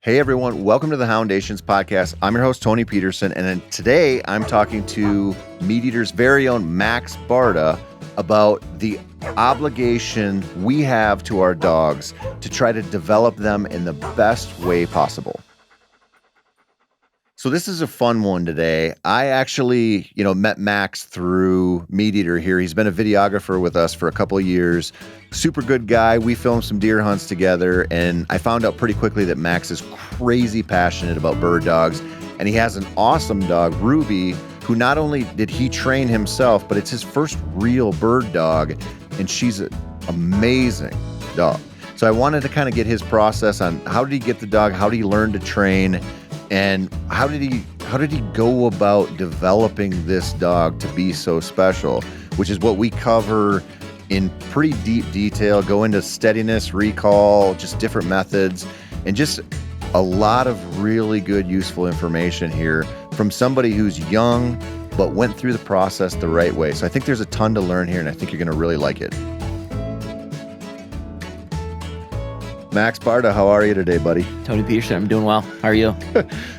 Hey everyone, welcome to the Houndations podcast. I'm your host, Tony Peterson, and then today I'm talking to MeatEater's very own Max Barta about the obligation we have to our dogs to try to develop them in the best way possible. So this is a fun one today. I actually, met Max through MeatEater here. He's been a videographer with us for a couple of years. Super good guy. We filmed some deer hunts together, and I found out pretty quickly that Max is crazy passionate about bird dogs, and he has an awesome dog, Ruby, who not only did he train himself, but it's his first real bird dog, and she's an amazing dog. So I wanted to kind of get his process on how did he get the dog, how did he learn to train, and how did he go about developing this dog to be so special, which is what we cover in pretty deep detail, go into steadiness, recall, just different methods, and just a lot of really good, useful information here from somebody who's young, but went through the process the right way. So I think there's a ton to learn here, and I think you're going to really like it. Max Barta, how are you today, buddy? Tony Peterson, I'm doing well. How are you?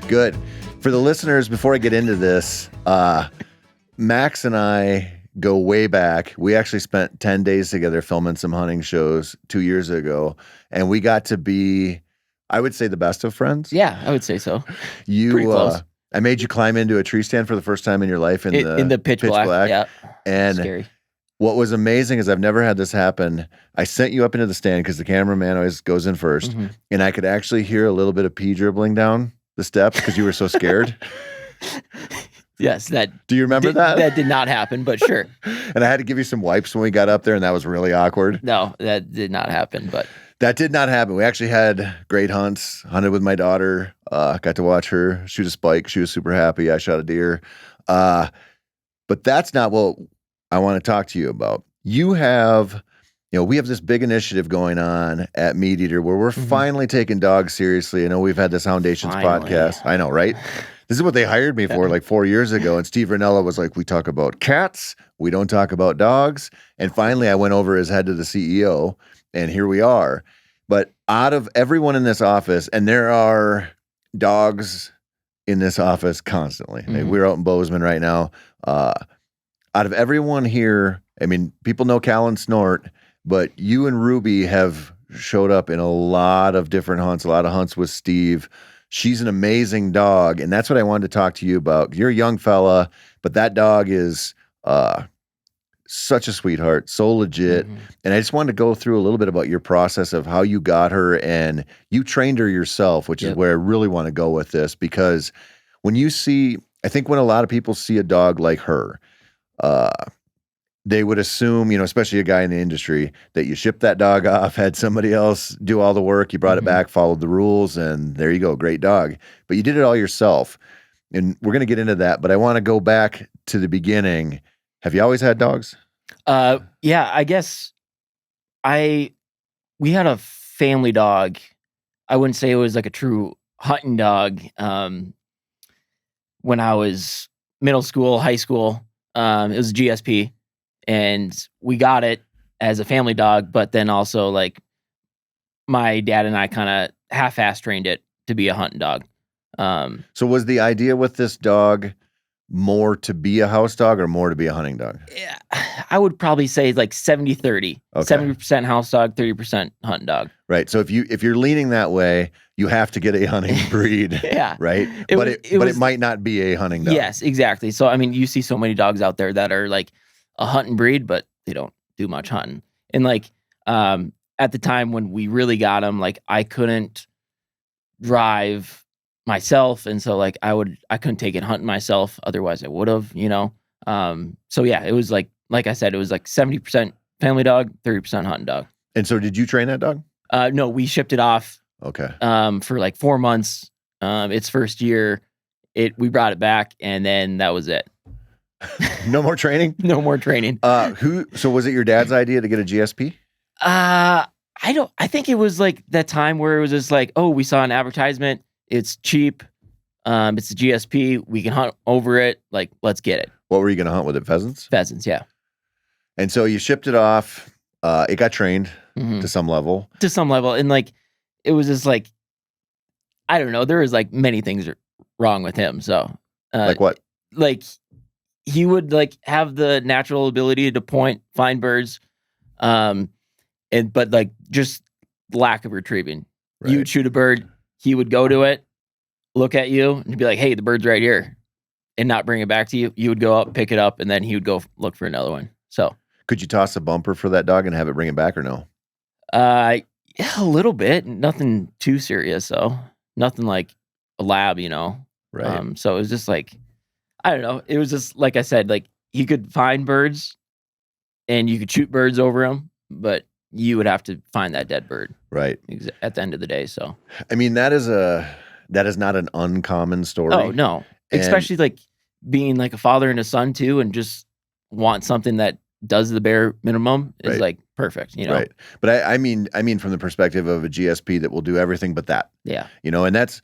Good. For the listeners, before I get into this, Max and I go way back. We actually spent 10 days together filming some hunting shows 2 years ago, and we got to be, I would say, the best of friends. Yeah, I would say so. Pretty close. I made you climb into a tree stand for the first time in your life in the pitch black. Yeah, and scary. What was amazing is I've never had this happen. I sent you up into the stand because the cameraman always goes in first, and I could actually hear a little bit of pee dribbling down the steps because you were so scared. Yes, do you remember that? That did not happen, but sure. And I had to give you some wipes when we got up there, and that was really awkward. No, that did not happen, but that did not happen. We actually had great hunts, hunted with my daughter, got to watch her shoot a spike. She was super happy. I shot a deer. But that's not what I want to talk to you about. You have, we have this big initiative going on at MeatEater where we're finally taking dogs seriously. I know we've had this Houndations podcast. I know, right? This is what they hired me for like 4 years ago. And Steve Ranella was like, we talk about cats. We don't talk about dogs. And finally, I went over his head to the CEO, and here we are. But out of everyone in this office, and there are dogs in this office constantly. We're out in Bozeman right now. Out of everyone here, I mean, people know Cal and Snort, but you and Ruby have showed up in a lot of different hunts, a lot of hunts with Steve. She's an amazing dog, and that's what I wanted to talk to you about. You're a young fella, but that dog is such a sweetheart, so legit. And I just wanted to go through a little bit about your process of how you got her, and you trained her yourself, which is where I really want to go with this, because when you see, I think when a lot of people see a dog like her, they would assume, especially a guy in the industry, that you shipped that dog off, had somebody else do all the work, you brought it back, followed the rules, and there you go, great dog. But you did it all yourself. And we're going to get into that, but I want to go back to the beginning. Have you always had dogs? Yeah, I guess we had a family dog. I wouldn't say it was like a true hunting dog. When I was middle school, high school, it was a GSP. And we got it as a family dog, but then also like my dad and I kind of half-ass trained it to be a hunting dog. So was the idea with this dog more to be a house dog or more to be a hunting dog? Yeah, I would probably say like 70-30. Okay. 70% house dog, 30% hunting dog. Right. So if you're leaning that way, you have to get a hunting breed. Yeah. Right. But it might not be a hunting dog. Yes, exactly. So I mean, you see so many dogs out there that are like a hunting breed, but they don't do much hunting. And like at the time when we really got them, like I couldn't drive myself, and so like I couldn't take it hunting myself. Otherwise, I would have, So yeah, it was like I said, it was like 70% family dog, 30% hunting dog. And so, did you train that dog? No, we shipped it off. Okay. For like 4 months. Its first year, we brought it back, and then that was it. No more training? No more training. So was it your dad's idea to get a GSP? I think it was like that time where it was just like, oh, we saw an advertisement. It's cheap. It's a GSP. We can hunt over it. Like, let's get it. What were you going to hunt with it? Pheasants? Pheasants, yeah. And so you shipped it off. It got trained to some level. To some level. And like, it was just like, I don't know. There was like many things wrong with him. So, Like what? like he would like have the natural ability to find birds, but like just lack of retrieving. Right. You would shoot a bird, he would go to it, look at you, and be like, "Hey, the bird's right here," and not bring it back to you. You would go up, pick it up, and then he would go look for another one. So, could you toss a bumper for that dog and have it bring it back or no? Yeah, a little bit. Nothing too serious though. Nothing like a lab, you know. Right. So it was just like, I don't know. It was just like I said, like he could find birds, and you could shoot birds over him, but you would have to find that dead bird. Right. At the end of the day. So, I mean, that is not an uncommon story. oh no, especially like being like a father and a son too, and just want something that does the bare minimum is Right. like perfect, you know. Right. But I mean from the perspective of a GSP that will do everything but that. Yeah. You know, and that's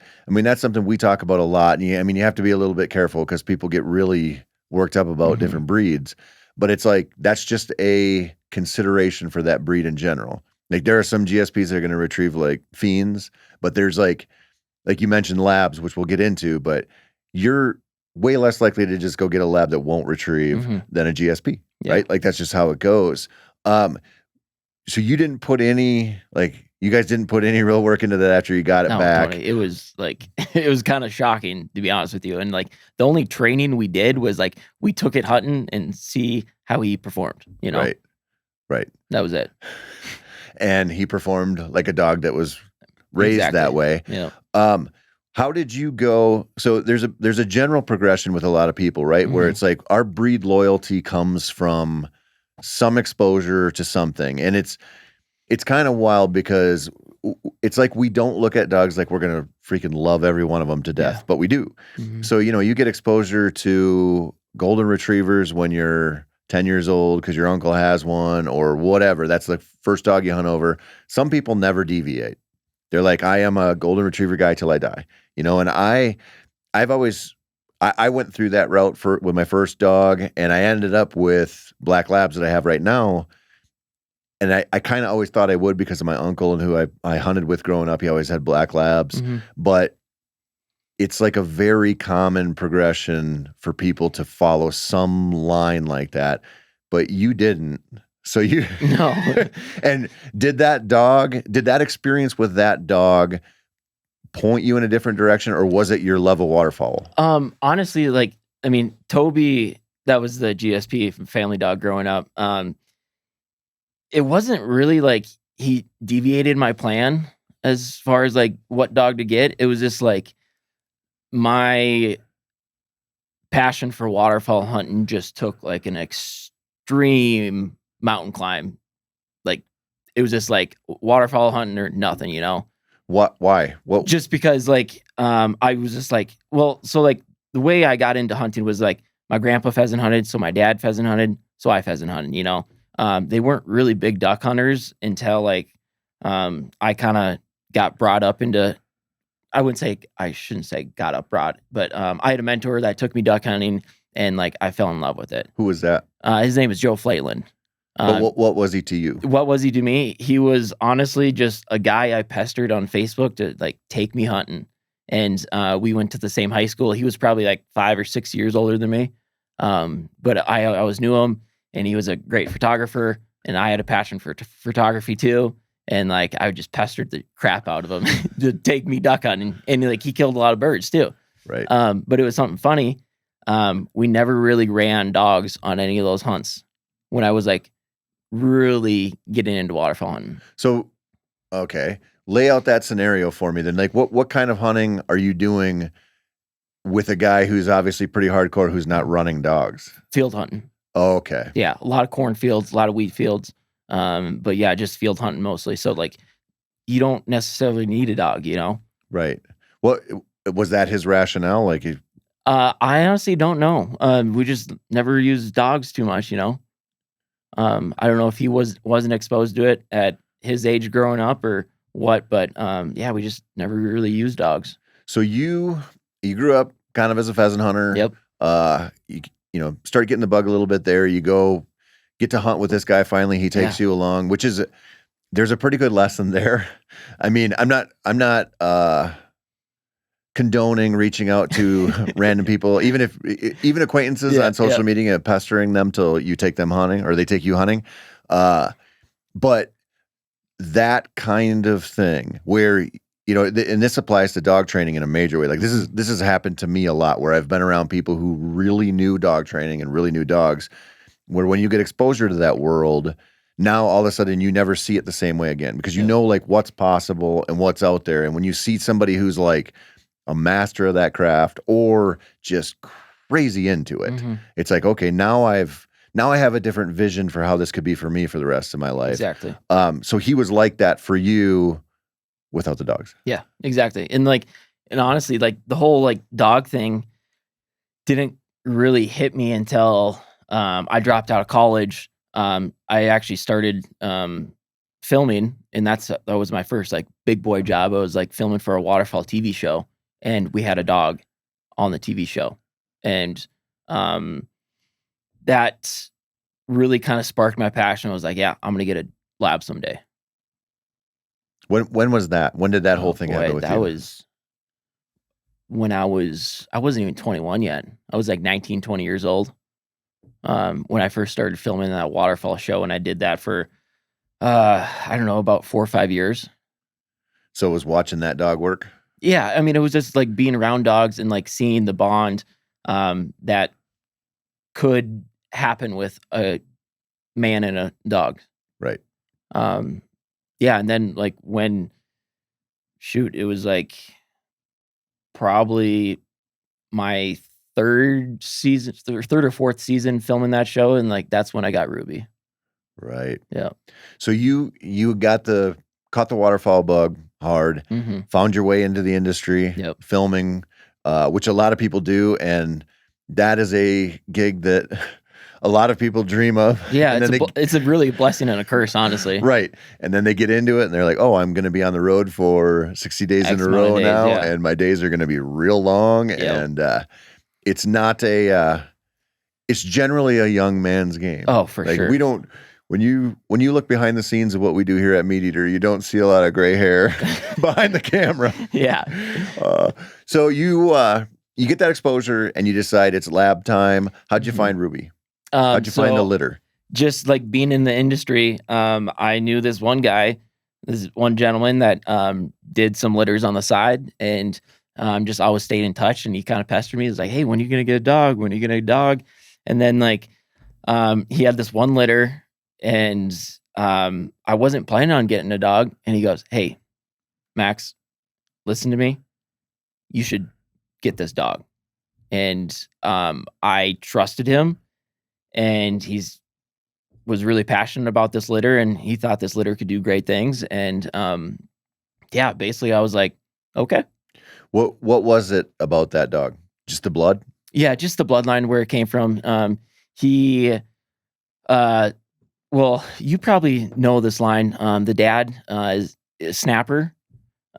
something we talk about a lot. And you have to be a little bit careful because people get really worked up about different breeds. But it's like that's just a consideration for that breed in general. Like there are some GSPs that are going to retrieve like fiends, but there's like you mentioned labs, which we'll get into, but you're way less likely to just go get a lab that won't retrieve than a GSP, right? Like that's just how it goes. So you didn't put any, like you guys didn't put any real work into that after you got it back. Totally. It was like, it was kind of shocking to be honest with you. And like the only training we did was like, we took it hunting and see how he performed, you know? Right. That was it. And he performed like a dog that was raised that way. Yeah. How did you go? So there's a general progression with a lot of people, right? Where it's like our breed loyalty comes from some exposure to something. And it's kind of wild because it's like we don't look at dogs like we're going to freaking love every one of them to death, but we do. So, you get exposure to golden retrievers when you're 10 years old because your uncle has one or whatever. That's the first dog you hunt over. Some people never deviate. They're like, I am a golden retriever guy till I die, and I've always, I went through that route with my first dog, and I ended up with black labs that I have right now. And I kind of always thought I would because of my uncle and who I hunted with growing up. He always had black labs, but it's like a very common progression for people to follow some line like that, but you didn't. So no. And did that experience with that dog point you in a different direction, or was it your love of waterfowl? Honestly, like, I mean, Toby, that was the GSP family dog growing up. It wasn't really like he deviated my plan as far as like what dog to get. It was just like my passion for waterfowl hunting just took like an extreme mountain climb. Like it was just like waterfowl hunting or nothing, you know? What? Why? What? Just because like, I was just like, well, so like the way I got into hunting was like my grandpa pheasant hunted. So my dad pheasant hunted. So I pheasant hunted, you know? They weren't really big duck hunters until like, I kind of got brought up into, I shouldn't say got up brought, but, I had a mentor that took me duck hunting and like, I fell in love with it. Who was that? His name is Joe Flaitland. But what was he to you? What was he to me? He was honestly just a guy I pestered on Facebook to like take me hunting. And we went to the same high school. He was probably like 5 or 6 years older than me. But I always knew him, and he was a great photographer, and I had a passion for photography too. And like I just pestered the crap out of him to take me duck hunting. And like he killed a lot of birds too. Right. But it was something funny. We never really ran dogs on any of those hunts when I was like really getting into waterfowl hunting. So, okay, lay out that scenario for me then. Like, what kind of hunting are you doing with a guy who's obviously pretty hardcore, who's not running dogs? Field hunting. Oh, okay. Yeah, a lot of cornfields, a lot of wheat fields. But yeah, just field hunting mostly. So like, you don't necessarily need a dog, you know? Right. Well, was that his rationale? Like, I honestly don't know. We just never used dogs too much, you know? I don't know if he wasn't exposed to it at his age growing up or what, but yeah, we just never really used dogs. So you grew up kind of as a pheasant hunter. Yep. You start getting the bug a little bit there. You go get to hunt with this guy. Finally, he takes you along, which there's a pretty good lesson there. I mean, I'm not condoning reaching out to random people, even acquaintances on social media, and pestering them till you take them hunting or they take you hunting. But that kind of thing where, you know, and this applies to dog training in a major way. Like this has happened to me a lot where I've been around people who really knew dog training and really knew dogs, where when you get exposure to that world, now all of a sudden you never see it the same way again because you know like what's possible and what's out there. And when you see somebody who's like a master of that craft or just crazy into it, it's like, okay, now I have a different vision for how this could be for me for the rest of my life. Exactly. So he was like that for you without the dogs. Yeah, exactly. And honestly, like the whole like dog thing didn't really hit me until I dropped out of college. I actually started filming, and that was my first like big boy job. I was like filming for a waterfowl TV show, and we had a dog on the TV show, and that really kind of sparked my passion. I was like, yeah, I'm gonna get a lab someday. When was that? When did that whole thing happen with you? That was when I wasn't even 21 yet. I was like 19, 20 years old. When I first started filming that waterfowl show, and I did that for, I don't know, about 4 or 5 years. So it was watching that dog work? Yeah. I mean, it was just like being around dogs and like seeing the bond, that could happen with a man and a dog. Right. Yeah. And then like it was like probably my third or fourth season filming that show, and like that's when I got Ruby. Right. Yeah. So you caught the waterfowl bug hard, found your way into the industry, filming, which a lot of people do, and that is a gig that a lot of people dream of. Yeah, it's a really blessing and a curse, honestly. Right. And then they get into it and they're like, oh, I'm going to be on the road for 60 days in a row now, and my days are going to be real long. And it's not it's generally a young man's game. Oh, for sure. We don't, when you look behind the scenes of what we do here at MeatEater, you don't see a lot of gray hair behind the camera. Yeah. So you get that exposure and you decide it's lab time. How'd you find Ruby? How'd you find the litter? Just like being in the industry, I knew this one gentleman that did some litters on the side, and just always stayed in touch. And he kind of pestered me. He was like, "Hey, when are you gonna get a dog? When are you gonna get a dog?" And then like he had this one litter, and I wasn't planning on getting a dog. And he goes, "Hey, Max, listen to me. You should get this dog." And I trusted him. And was really passionate about this litter, and he thought this litter could do great things. And basically I was like, okay. What was it about that dog? Just the blood? Yeah, just the bloodline, where it came from. Well, you probably know this line. The dad is Snapper,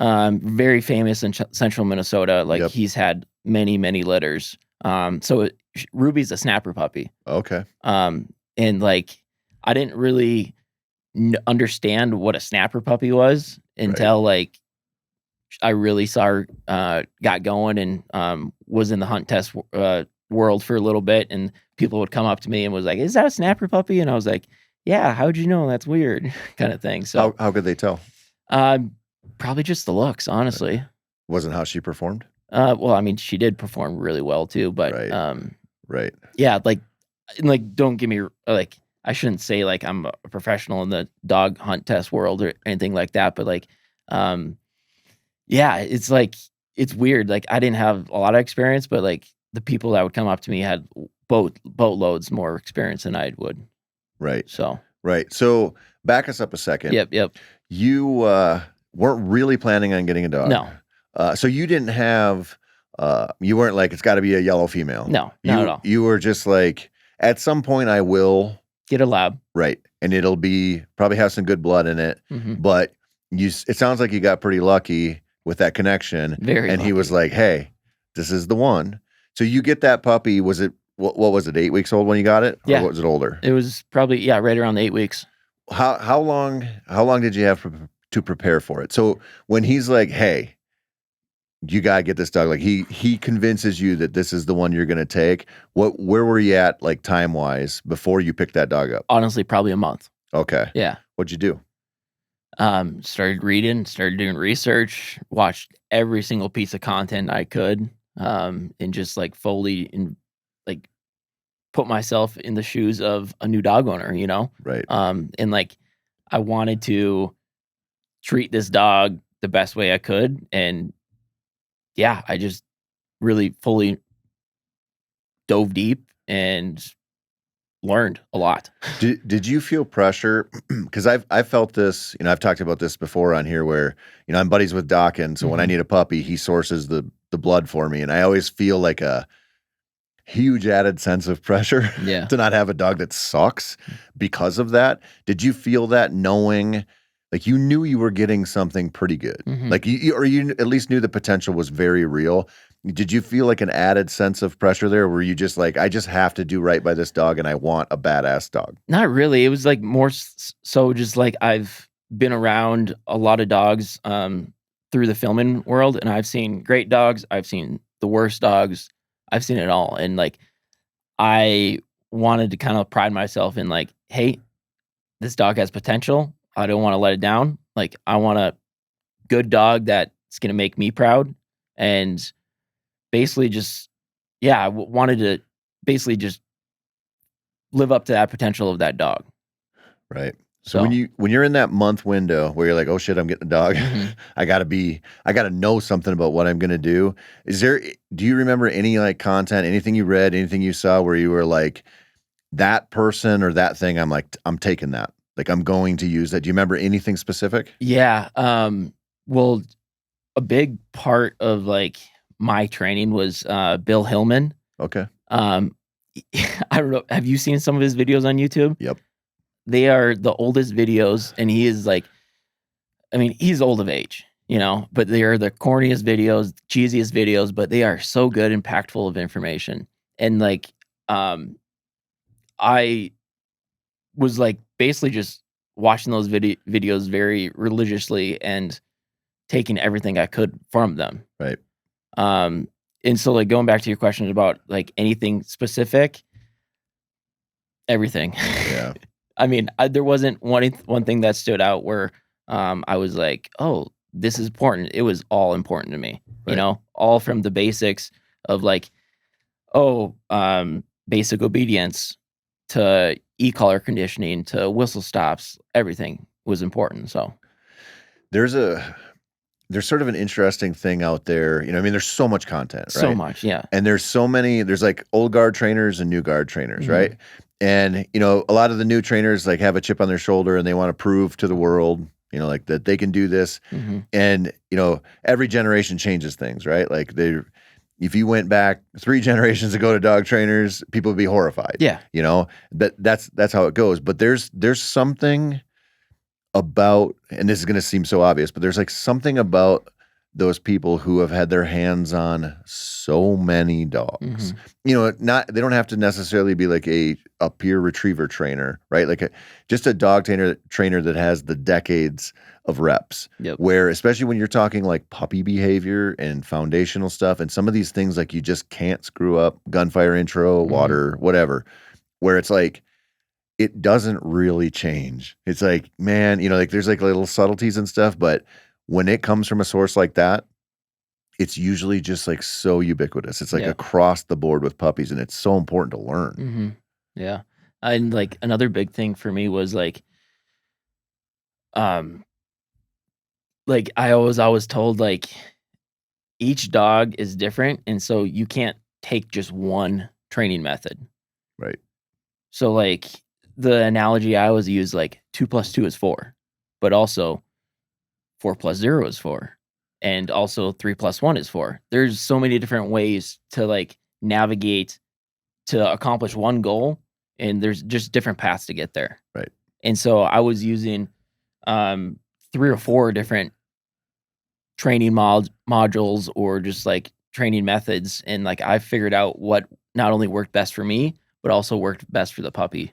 very famous in central Minnesota. Like he's had many, many litters. So Ruby's a Snapper puppy. Okay. And like I didn't really understand what a Snapper puppy was until like I really saw her got going and was in the hunt test world for a little bit, and people would come up to me and was like, "Is that a Snapper puppy?" And I was like, "Yeah, how'd you know? That's weird," kind of thing. So how could they tell? Probably just the looks, honestly. Wasn't how she performed? Well, I mean, she did perform really well too, but right. Yeah, like don't give me like, I shouldn't say like I'm a professional in the dog hunt test world or anything like that, but like yeah, it's like it's weird. Like I didn't have a lot of experience, but like the people that would come up to me had boatloads more experience than I would. Right. So So back us up a second. Yep. You weren't really planning on getting a dog. No. So you didn't have, you weren't like, it's got to be a yellow female. No, not at all. You were just like, at some point I will get a lab. Right. And it'll probably have some good blood in it. But it sounds like you got pretty lucky with that connection. Very and lucky. He was like, hey, this is the one. So you get that puppy. Was it, what was it, 8 weeks old when you got it? Yeah. Or was it older? It was probably, right around the 8 weeks. How long did you have to prepare for it? So when he's like, hey, you gotta get this dog. Like he convinces you that this is the one you're gonna take. Where were you at, like, time wise, before you picked that dog up? Honestly, probably a month. Okay. Yeah. What'd you do? Started reading, started doing research, watched every single piece of content I could, and just like fully like put myself in the shoes of a new dog owner, you know? Right. And like I wanted to treat this dog the best way I could. And yeah, I just really fully dove deep and learned a lot. Did you feel pressure? Because I've felt this. I've talked about this before on here, where I'm buddies with Dawkins, so when I Mhm. need a puppy, he sources the blood for me, and I always feel like a huge added sense of pressure Yeah. to not have a dog that sucks because of that. Did you feel that, knowing, like, you knew you were getting something pretty good, Mhm. like or you at least knew the potential was very real? Did you feel like an added sense of pressure there? Were you just like, I just have to do right by this dog and I want a badass dog? Not really. It was like more so just like I've been around a lot of dogs through the filming world, and I've seen great dogs, I've seen the worst dogs, I've seen it all. And like I wanted to kind of pride myself in like, hey, this dog has potential. I don't want to let it down. Like I want a good dog that's going to make me proud. And basically just yeah, I wanted to basically just live up to that potential of that dog. Right. So So, when you're in that month window where you're like, oh shit, I'm getting a dog, mhm. I gotta know something about what I'm gonna do. Do you remember any, like, content, anything you read, anything you saw where you were like, that person or that thing, I'm like, I'm taking that. Like, I'm going to use that. Do you remember anything specific? Yeah, well, a big part of, like, my training was, Bill Hillman. Okay. Um, I don't know, have you seen some of his videos on YouTube? Yep. They are the oldest videos, and he is, like I mean, he's old of age, you know, but they are the corniest videos, cheesiest videos, but they are so good and packed full of information. And, like, um, I was, like, basically just watching those videos very religiously and taking everything I could from them. Right. Um, and so, like, going back to your question about, like, anything specific, everything. Yeah. I mean, there wasn't one thing that stood out where, I was like, "Oh, this is important." It was all important to me, you Right. know? All from the basics of, like, basic obedience to e-collar conditioning to whistle stops, everything was important, so There's a there's sort of an interesting thing out there. I mean, there's so much content, so right? much, yeah. And there's like old guard trainers and new guard trainers, right? Mhm. And a lot of the new trainers, like, have a chip on their shoulder and they want to prove to the world, like, that they can do this. Mhm. And every generation changes things, right? Like, if you went back 3 generations ago to dog trainers, people would be horrified. Yeah. That's how it goes. But there's something about, and this is going to seem so obvious, but there's, like, something about those people who have had their hands on so many dogs. Mhm. Not, they don't have to necessarily be like a peer retriever trainer, right? Like, just a dog trainer that has the decades of reps. Yep. Where, especially when you're talking like puppy behavior and foundational stuff, and some of these things, like, you just can't screw up, gunfire intro, water, whatever, where it's like, it doesn't really change. It's like, man, like, there's like little subtleties and stuff, but when it comes from a source like that, it's usually just, like, so ubiquitous. It's like Yeah. across the board with puppies, and it's so important to learn. Mhm. Yeah. And, like, another big thing for me was, um, I was always told, like, each dog is different, and so you can't take just one training method. Right. So, like, the analogy I always use, like, 2 plus 2 is 4, but also 4 plus 0 is 4, and also 3 plus 1 is 4. There's so many different ways to, like, navigate to accomplish one goal, and there's just different paths to get there. Right. And so I was using, 3 or 4 different training modules or just, like, training methods, and, like, I figured out what not only worked best for me, but also worked best for the puppy.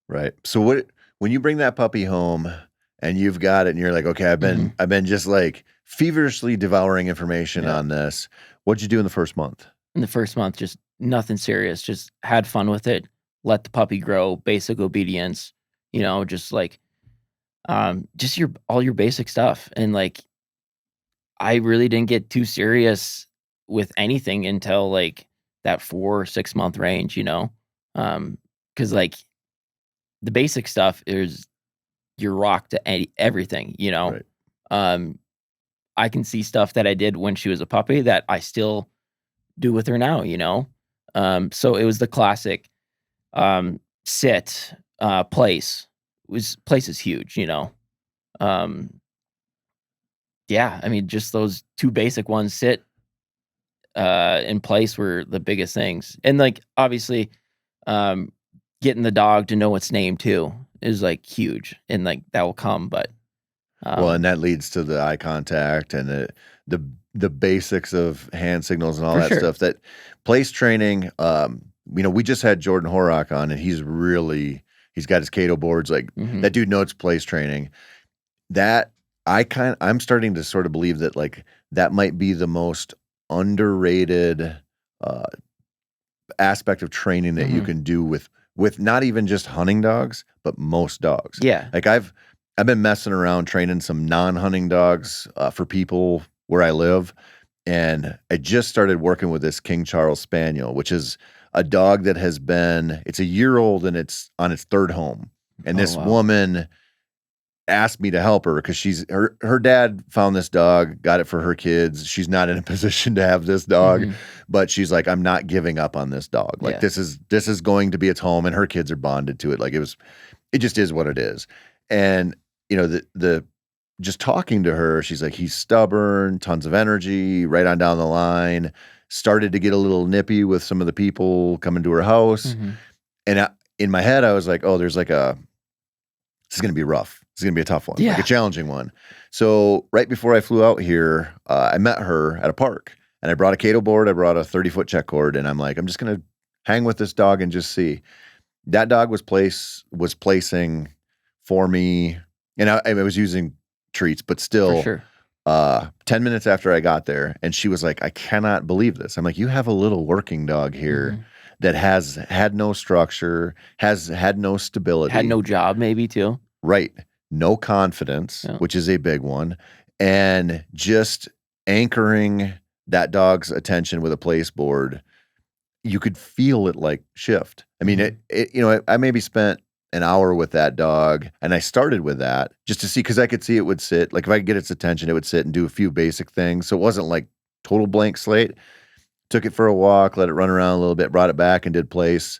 Right. So when you bring that puppy home and you've got it and you're like, okay, Mhm. I've been just, like, feverishly devouring information Yeah. on this. What'd you do in the first month? In the first month, just nothing serious, just had fun with it, let the puppy grow, basic obedience, just like, just all your basic stuff. And like, I really didn't get too serious with anything until like that 4 or 6 month range, cause like the basic stuff is your rock to everything, Right. um, I can see stuff that I did when she was a puppy that I still do with her now, so it was the classic, sit, place is huge, um, yeah, I mean, just those 2 basic ones, sit, in place were the biggest things, and, like, obviously, um, getting the dog to know its name too is, like, huge, and, like, that will come, but, Well, and um that leads to the eye contact and the the basics of hand signals and all for that sure. stuff. That place training, we just had Jordan Horak on, and he's got his Cato boards. Like Mhm, that dude knows place training. That I'm starting to sort of believe that like that might be the most underrated uh, aspect of training that you mhm. can do with not even just hunting dogs, but most dogs. Yeah. Like I've been messing around training some non-hunting dogs for people where I live, and I just started working with this King Charles Spaniel, which is a dog that it's a year old and it's on its third home. And Oh, this wow. woman asked me to help her because her dad found this dog, got it for her kids. She's not in a position to have this dog, Mhm. but she's like, I'm not giving up on this dog. Like Yeah. this is going to be its home, and her kids are bonded to it. Like it just is what it is. And the just talking to her, she's like, he's stubborn, tons of energy, right on down the line. Started to get a little nippy with some of the people coming to her house, Mhm. and in my head, I was like, oh, this is going to be rough. This is going to be a tough one, like a Yeah. challenging one. So right before I flew out here, I met her at a park, and I brought a Cato board. I brought a 30-foot check cord, and I'm like, I'm just going to hang with this dog and just see. That dog was placing for me, and I was using treats, but For still, sure. 10 minutes after I got there, and she was like, I cannot believe this. I'm like, you have a little working dog here Mhm. that has had no structure, has had no Had stability. no job maybe too. Right. No confidence, Yeah. which is a big one, and just anchoring that dog's attention with a place board, you could feel it like shift. I mean, Mhm. I maybe spent an hour with that dog, and I started with that just to see because I could see it would sit. Like if I could get its attention, it would sit and do a few basic things. So it wasn't like total blank slate. Took it for a walk, let it run around a little bit, brought it back and did place,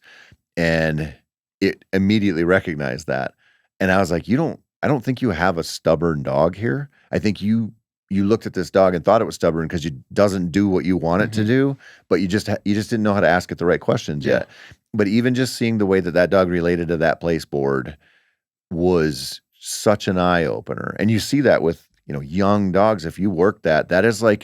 and it immediately recognized that. And I was like, I don't think you have a stubborn dog here. I think you looked at this dog and thought it was stubborn because it doesn't do what you want it to Mhm. do, but you just didn't know how to ask it the right questions Yeah. yet. But even just seeing the way that that dog related to that place board was such an eye opener. And you see that with, young dogs. If you work that is like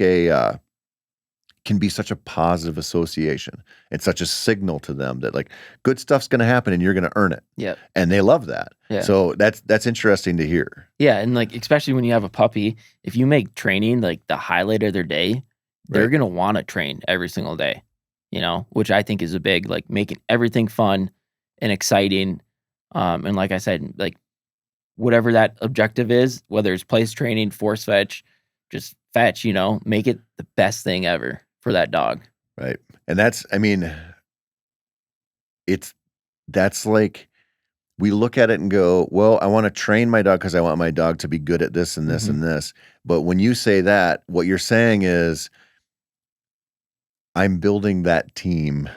can be such a positive association. It's such a signal to them that like good stuff's going to happen and you're going to earn it. Yep. And they love that. Yeah. So that's interesting to hear. Yeah, and, like, especially when you have a puppy, if you make training, like, the highlight of their day, they're Right. gonna wanna train every single day, which I think is a big like, making everything fun and exciting, and like I said, like, whatever that objective is, whether it's place training, force fetch, just fetch, make it the best thing ever for that dog. Right. And I mean, it's that's like we look at it and go, well, I want to train my dog because I want my dog to be good at this and this Mhm. and this. But when you say that, what you're saying is I'm building that team.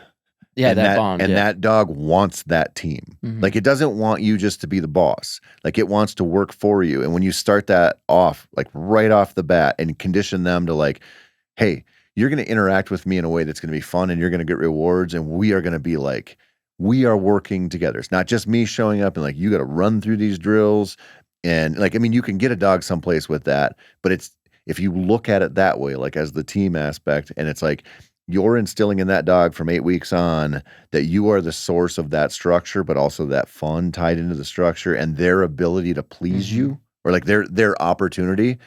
Yeah, And that that bond, and yeah. that dog wants that team. Mhm. Like, it doesn't want you just to be the boss. Like, it wants to work for you, and when you start that off, like, right off the bat and condition them to, like, "Hey, you're gonna interact with me in a way that's gonna be fun, and you're gonna get rewards, and we are gonna be like we are working together." It's not just me showing up and, like, "You gotta run through these drills," and, like, I mean, you can get a dog someplace with that, but it's if you look at it that way, like, as the team aspect, and it's like you're instilling in that dog from 8 weeks on that you are the source of that structure, but also that fun tied into the structure and their ability to please Mhm. you or like their opportunity.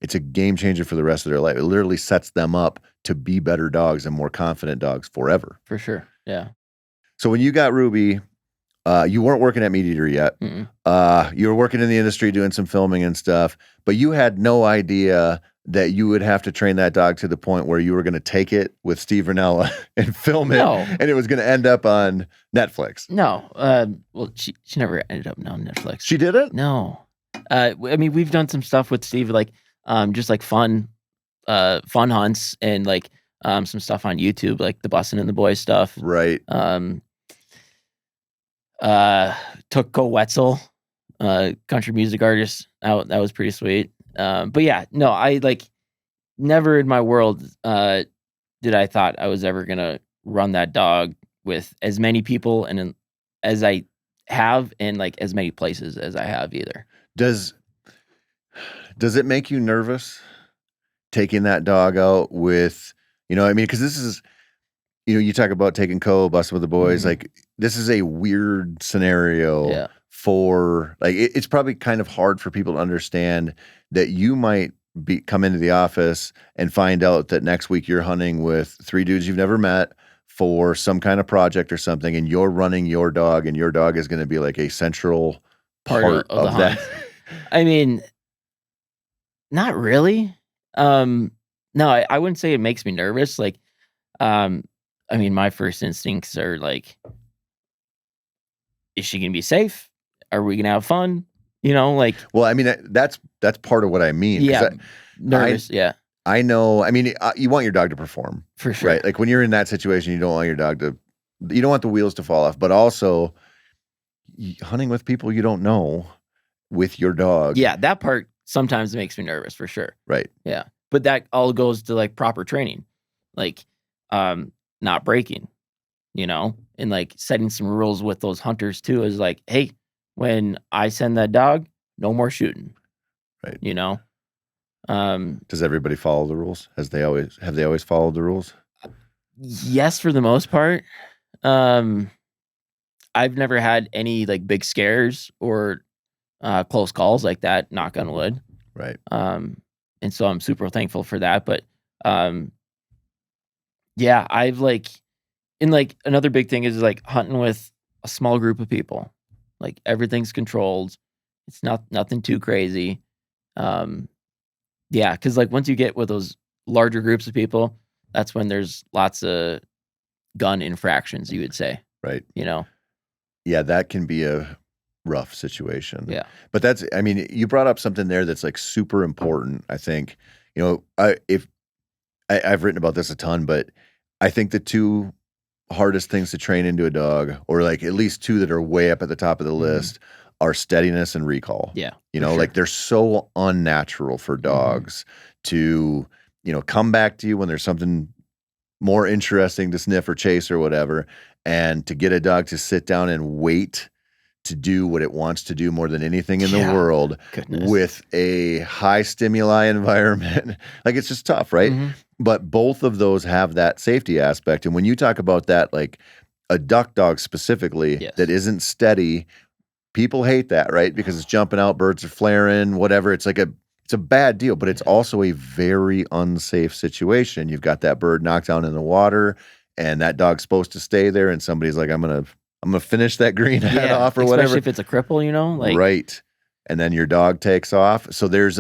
it's a game changer for the rest of their life. It literally sets them up to be better dogs and more confident dogs forever. For sure. Yeah. So when you got Ruby, you weren't working at MeatEater yet. You were working in the industry doing some filming and stuff, but you had no idea that you would have to train that dog to the point where you were going to take it with Steve Rinella and film it, and it was going to end up on Netflix. No. Well, she never ended up on Netflix. She didn't? No. I mean, we've done some stuff with Steve, like just like fun hunts and like some stuff on YouTube, like the Bussin' and the Boys stuff. Right. Took Cole Wetzel, country music artist. That was pretty sweet. But yeah, no, I like never in my world did I thought I was ever gonna run that dog with as many people and as I have, and like as many places as I have either. Does it make you nervous taking that dog out with, you know, I mean, because this is, you know, you talk about taking Cole, Bussin' with the Boys, like this is a weird scenario for, like, it's probably kind of hard for people to understand that you might come into the office and find out that next week you're hunting with 3 dudes you've never met for some kind of project or something, and you're running your dog, and your dog is going to be like a central part of that. I mean, not really. No, I wouldn't say it makes me nervous. Like, I mean, my first instincts are like, is she gonna be safe? Are we gonna have fun? You know, like. Well, I mean, that's part of what I mean. Yeah, nervous. I know. I mean, you want your dog to perform for sure, right? Like when you're in that situation, you don't want your dog to, you don't want the wheels to fall off. But also, hunting with people you don't know with your dog. Yeah, that part sometimes makes me nervous for sure. Right. Yeah, but that all goes to like proper training, like not breaking, you know, and like setting some rules with those hunters too. Is like, hey, when I send that dog, no more shooting. Right. You know. Does everybody follow the rules? Have they always followed the rules? Yes, for the most part. I've never had any like big scares or close calls like that, knock on wood. Right. And so I'm super thankful for that. But yeah, I've like, and like another big thing is like hunting with a small group of people. Like everything's controlled. It's nothing too crazy. Yeah, because like once you get with those larger groups of people, that's when there's lots of gun infractions, you would say. Right. You know? Yeah, that can be a rough situation. Yeah. But that's, I mean, you brought up something there that's like super important, I think. You know, I've written about this a ton, but I think the 2 hardest things to train into a dog, or like at least 2 that are way up at the top of the list, are steadiness and recall. Yeah. You know, like they're so unnatural for dogs to, you know, come back to you when there's something more interesting to sniff or chase or whatever, and to get a dog to sit down and wait to do what it wants to do more than anything in the world. Goodness. With a high stimuli environment. Like it's just tough, right? But both of those have that safety aspect. And when you talk about that, like a duck dog specifically that isn't steady, people hate that, right? Because it's jumping out, birds are flaring, whatever. It's like it's a bad deal, but it's also a very unsafe situation. You've got that bird knocked down in the water, and that dog's supposed to stay there, and somebody's like, I'm gonna finish that green head off or whatever. Especially if it's a cripple, you know? Like, right. And then your dog takes off. So there's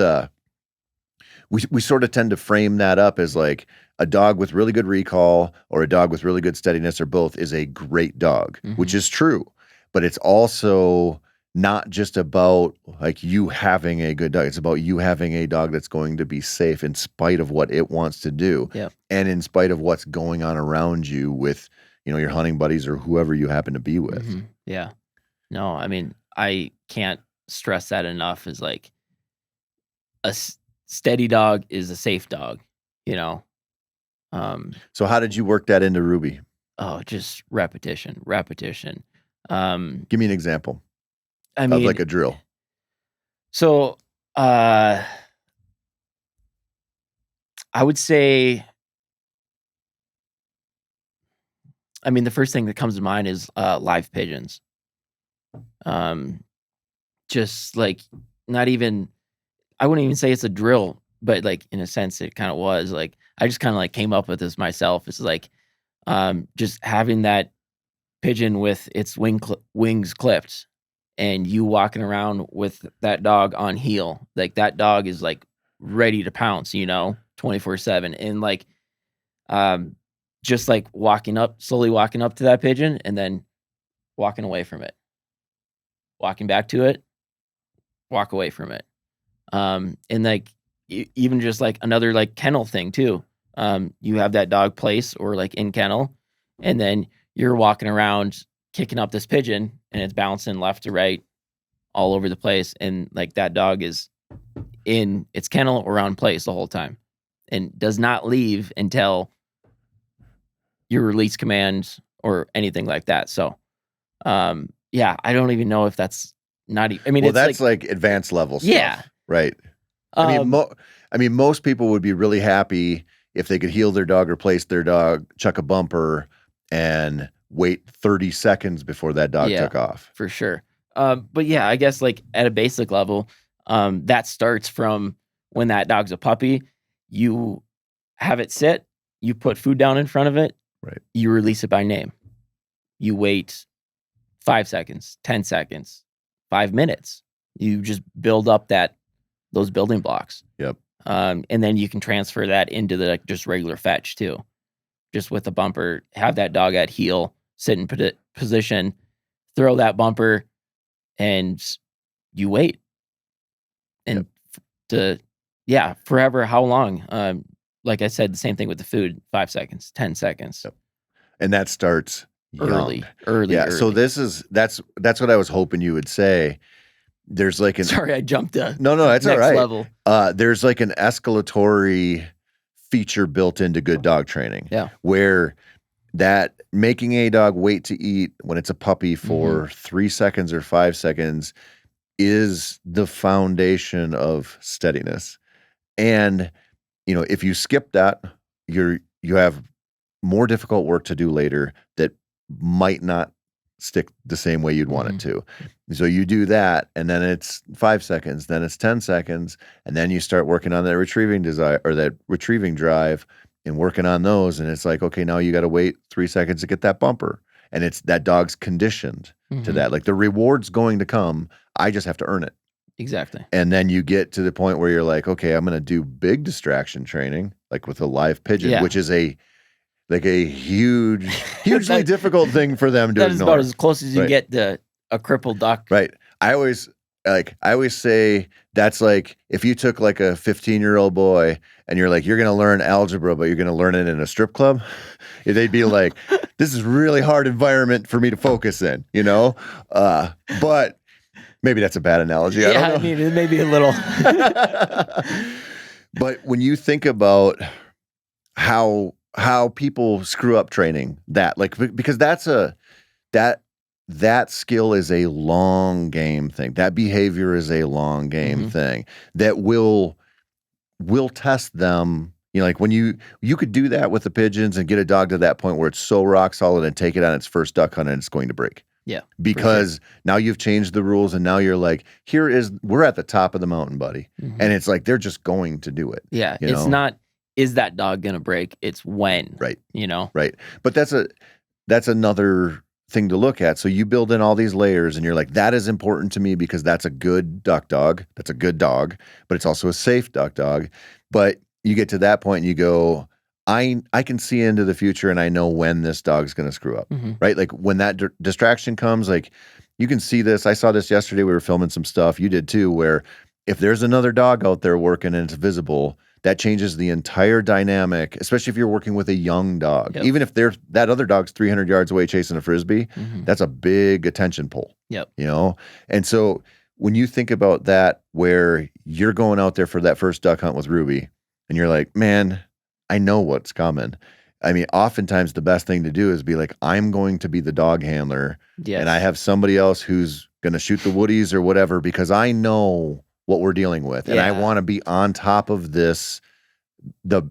we sort of tend to frame that up as like a dog with really good recall or a dog with really good steadiness or both is a great dog, which is true. But it's also not just about like you having a good dog. It's about you having a dog that's going to be safe in spite of what it wants to do. And in spite of what's going on around you with, you know, your hunting buddies or whoever you happen to be with. Yeah. No, I mean, I can't stress that enough. Is like a steady dog is a safe dog, you know? So how did you work that into Ruby? Oh, just repetition. Give me an example. I mean, of like a drill. So, I would say, I mean, the first thing that comes to mind is live pigeons. Just like not even, I wouldn't even say it's a drill, but like in a sense it kind of was like I just kind of like came up with this myself. It's like just having that pigeon with its wings clipped and you walking around with that dog on heel, like that dog is like ready to pounce, 24/7. And like just like slowly walking up to that pigeon and then walking away from it, walking back to it, walk away from it. And like even just like another like kennel thing too. You have that dog place or like in kennel, and then you're walking around kicking up this pigeon and it's bouncing left to right all over the place. And like that dog is in its kennel or on place the whole time and does not leave until your release command or anything like that. So, yeah, I don't even know if that's not, I mean, Well, it's that's like advanced level stuff. Yeah. Right. I mean, most people would be really happy if they could heel their dog, replace their dog, chuck a bumper, and wait 30 seconds before that dog took off. For sure. But yeah, I guess like at a basic level, that starts from when that dog's a puppy. You have it sit, you put food down in front of it, right? You release it by name. You wait 5 seconds, 10 seconds, 5 minutes. You just build up those building blocks. Yep. And then you can transfer that into the like, just regular fetch too. Just with a bumper, have that dog at heel, sit in position, throw that bumper, and you wait. And forever, how long? Like I said, the same thing with the food, 5 seconds, 10 seconds. Yep. And that starts early. Yeah. So that's what I was hoping you would say. There's like sorry, I jumped no, that's next all right. level. There's like an escalatory feature built into good dog training. Yeah. Where that making a dog wait to eat when it's a puppy for 3 seconds or 5 seconds is the foundation of steadiness. And, if you skip that, you have more difficult work to do later that might not stick the same way you'd want it to. So you do that, and then it's 5 seconds, then it's 10 seconds, and then you start working on that retrieving desire or that retrieving drive and working on those. And it's like, okay, now you got to wait 3 seconds to get that bumper. And it's that dog's conditioned to that. Like the reward's going to come. I just have to earn it. Exactly. And then you get to the point where you're like, okay, I'm going to do big distraction training, like with a live pigeon, which is a hugely difficult thing for them to ignore. That is about as close as you get to a crippled duck. Right. I always say that's like if you took like a 15-year-old boy and you're like, you're going to learn algebra, but you're going to learn it in a strip club. They'd be like, this is really hard environment for me to focus in, but maybe that's a bad analogy. Yeah, I don't know. I mean, it may be a little. But when you think about how people screw up training that, like, because that skill is a long game thing. That behavior is a long game thing that will test them. Like when you could do that with the pigeons and get a dog to that point where it's so rock solid and take it on its first duck hunt and it's going to break. Yeah. Because now you've changed the rules and now you're like, we're at the top of the mountain, buddy. And it's like, they're just going to do it. Yeah. It's not, is that dog going to break? It's when. Right. Right. But that's another thing to look at. So you build in all these layers and you're like, that is important to me because that's a good duck dog. That's a good dog, but it's also a safe duck dog. But you get to that point and you go, I can see into the future and I know when this dog's going to screw up, right? Like when that distraction comes, like you can see this. I saw this yesterday. We were filming some stuff. You did too, where if there's another dog out there working and it's visible, that changes the entire dynamic, especially if you're working with a young dog. Yep. Even if that other dog's 300 yards away chasing a Frisbee, that's a big attention pull. Yep. And so when you think about that, where you're going out there for that first duck hunt with Ruby and you're like, man, I know what's coming. I mean, oftentimes the best thing to do is be like, I'm going to be the dog handler and I have somebody else who's going to shoot the woodies or whatever, because I know what we're dealing with. And I want to be on top of this, the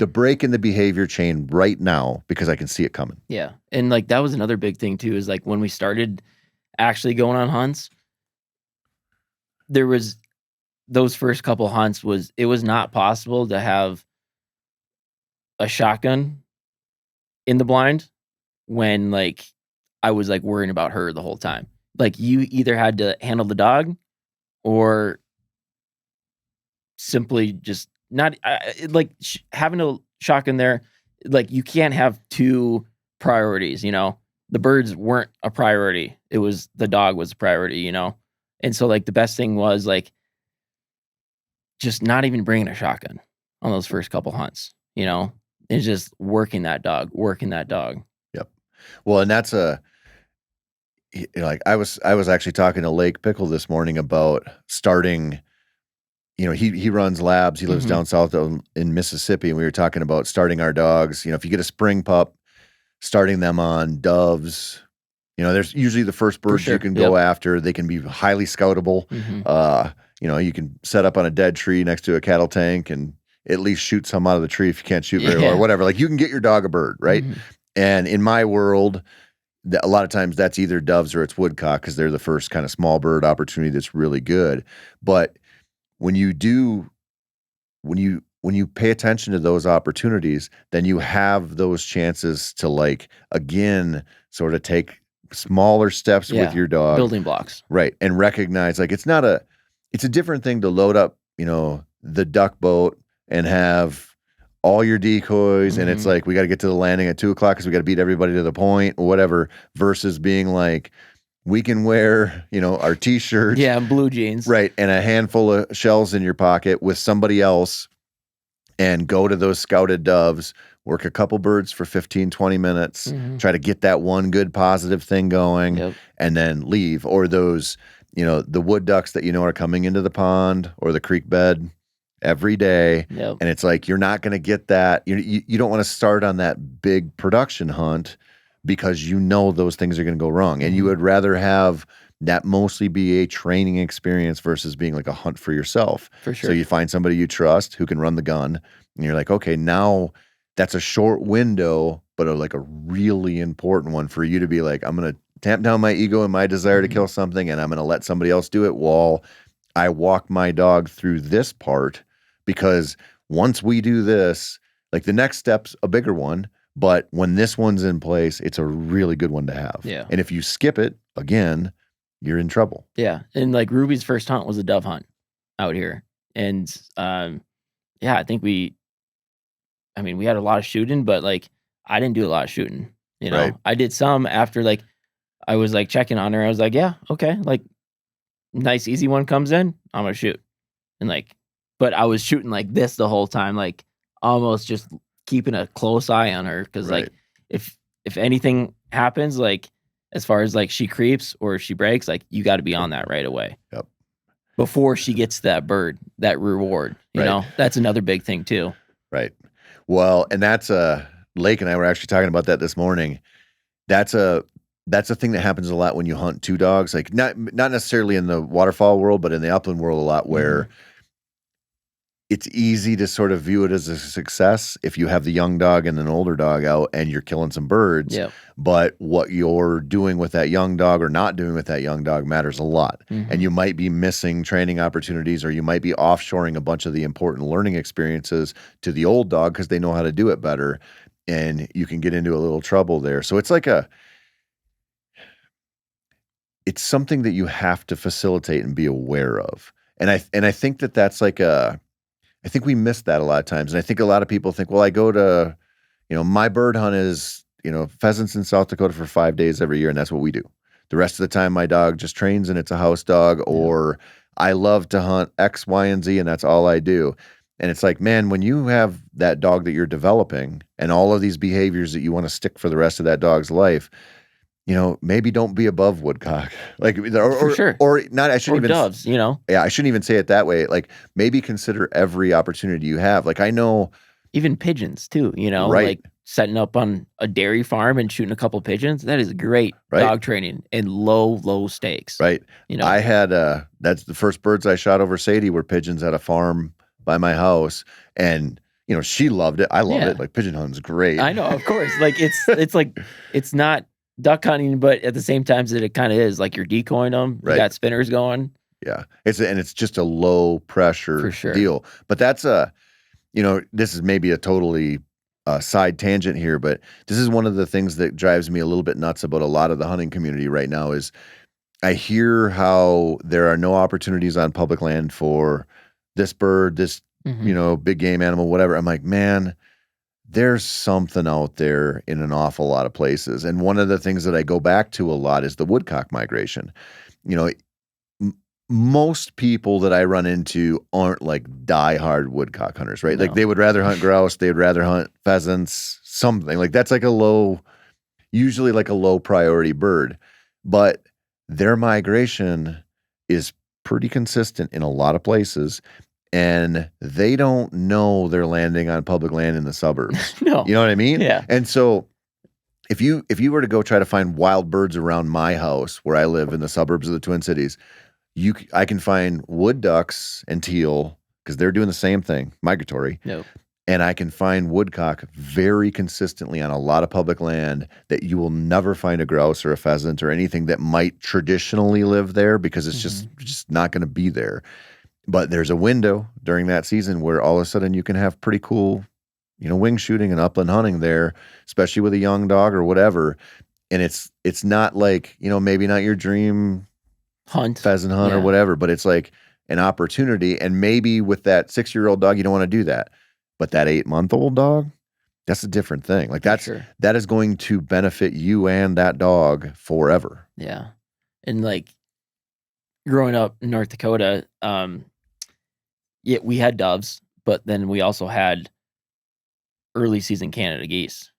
break in the behavior chain right now, because I can see it coming. Yeah. And like, that was another big thing too, is like when we started actually going on hunts, there was those first couple hunts it was not possible to have a shotgun in the blind when like I was like worrying about her the whole time. Like you either had to handle the dog or simply just not like having a shotgun there. Like you can't have two priorities, you know. The birds weren't a priority. It was the dog was a priority, you know. And so like the best thing was like just not even bringing a shotgun on those first couple hunts, you know. It's just working that dog. Yep. Well, and that's like I was actually talking to Lake Pickle this morning about starting. You know, he runs labs. He lives down south in Mississippi, and we were talking about starting our dogs. You know, if you get a spring pup, starting them on doves. You know, there's usually the first birds you can go after. They can be highly scoutable. You know, you can set up on a dead tree next to a cattle tank and at least shoot some out of the tree if you can't shoot very well or whatever. Like you can get your dog a bird, right? And in my world, a lot of times that's either doves or it's woodcock because they're the first kind of small bird opportunity that's really good. But when you pay attention to those opportunities, then you have those chances to like, again, sort of take smaller steps with your dog. Building blocks. Right. And recognize like it's a different thing to load up, you know, the duck boat and have all your decoys and it's like we got to get to the landing at 2:00 because we got to beat everybody to the point or whatever, versus being like we can wear, you know, our t-shirts. Yeah, blue jeans. Right. And a handful of shells in your pocket with somebody else and go to those scouted doves, work a couple birds for 15, 20 minutes, try to get that one good positive thing going and then leave. Or those, you know, the wood ducks that you know are coming into the pond or the creek bed every day. And it's like, you're not going to get that. You don't want to start on that big production hunt because you know those things are going to go wrong. And you would rather have that mostly be a training experience versus being like a hunt for yourself. For sure. So you find somebody you trust who can run the gun and you're like, okay, now that's a short window, but like a really important one for you to be like, I'm going to tamp down my ego and my desire to kill something and I'm going to let somebody else do it while I walk my dog through this part. Because once we do this, like the next step's a bigger one, but when this one's in place, it's a really good one to have. Yeah. And if you skip it, again, you're in trouble. Yeah. And like Ruby's first hunt was a dove hunt out here. And yeah, I think we had a lot of shooting, but like I didn't do a lot of shooting. You know, Right. I did some after like I was like checking on her. I was like, yeah, okay, like nice easy one comes in, I'm gonna shoot. And like, but I was shooting like this the whole time, like almost just keeping a close eye on her because Right. like if anything happens, like as far as like she creeps or she breaks, like you got to be on that right away. Yep. Before she gets that bird, that reward, you Right. know, that's another big thing too. Right. Well, and that's Lake and I were actually talking about that this morning. That's a thing that happens a lot when you hunt two dogs. Like not necessarily in the waterfowl world, but in the upland world a lot where it's easy to sort of view it as a success if you have the young dog and an older dog out and you're killing some birds. Yep. But what you're doing with that young dog or not doing with that young dog matters a lot. And you might be missing training opportunities or you might be offshoring a bunch of the important learning experiences to the old dog because they know how to do it better. And you can get into a little trouble there. So it's like it's something that you have to facilitate and be aware of. And I think that's like I think we miss that a lot of times. And I think a lot of people think, well, I go to, you know, my bird hunt is, you know, pheasants in South Dakota for 5 days every year. And that's what we do. The rest of the time, my dog just trains and it's a house dog, or I love to hunt X, Y, and Z, and that's all I do. And it's like, man, when you have that dog that you're developing and all of these behaviors that you want to stick for the rest of that dog's life, you know, maybe don't be above woodcock. Like, For sure. or not, I Or shouldn't even doves, you know, yeah, I shouldn't even say it that way. Like maybe consider every opportunity you have. Like I know, even pigeons too, you know, Right. like setting up on a dairy farm and shooting a couple pigeons. That is great Right. dog training and low stakes. right? You know, I had that's the first birds I shot over Sadie were pigeons at a farm by my house, and you know she loved it. I loved Yeah. it. Like pigeon hunting's great. I know, of course. Like it's like it's not duck hunting, but at the same time that it kind of is like you're decoying them. Right. You got spinners going. Yeah. It's just a low pressure For sure. deal. But that's this is maybe a totally side tangent here, but this is one of the things that drives me a little bit nuts about a lot of the hunting community right now is I hear how there are no opportunities on public land for this bird, this, big game animal, whatever. I'm like, man, there's something out there in an awful lot of places. And one of the things that I go back to a lot is the woodcock migration. You know, most people that I run into aren't like diehard woodcock hunters, right? No. Like they would rather hunt grouse, they would rather hunt pheasants, something like that's like usually like a low priority bird. But their migration is pretty consistent in a lot of places. And they don't know they're landing on public land in the suburbs. No. You know what I mean? Yeah. And so if you were to go try to find wild birds around my house where I live in the suburbs of the Twin Cities, I can find wood ducks and teal because they're doing the same thing, migratory. Nope. And I can find woodcock very consistently on a lot of public land that you will never find a grouse or a pheasant or anything that might traditionally live there because it's just not going to be there. But there's a window during that season where all of a sudden you can have pretty cool, wing shooting and upland hunting there, especially with a young dog or whatever. And it's not like, maybe not your dream pheasant hunt or whatever, but it's like an opportunity. And maybe with that 6-year-old dog, you don't want to do that. But that 8-month-old dog, that's a different thing. Like that is going to benefit you and that dog forever. Yeah. And like growing up in North Dakota, we had doves, but then we also had early season Canada geese.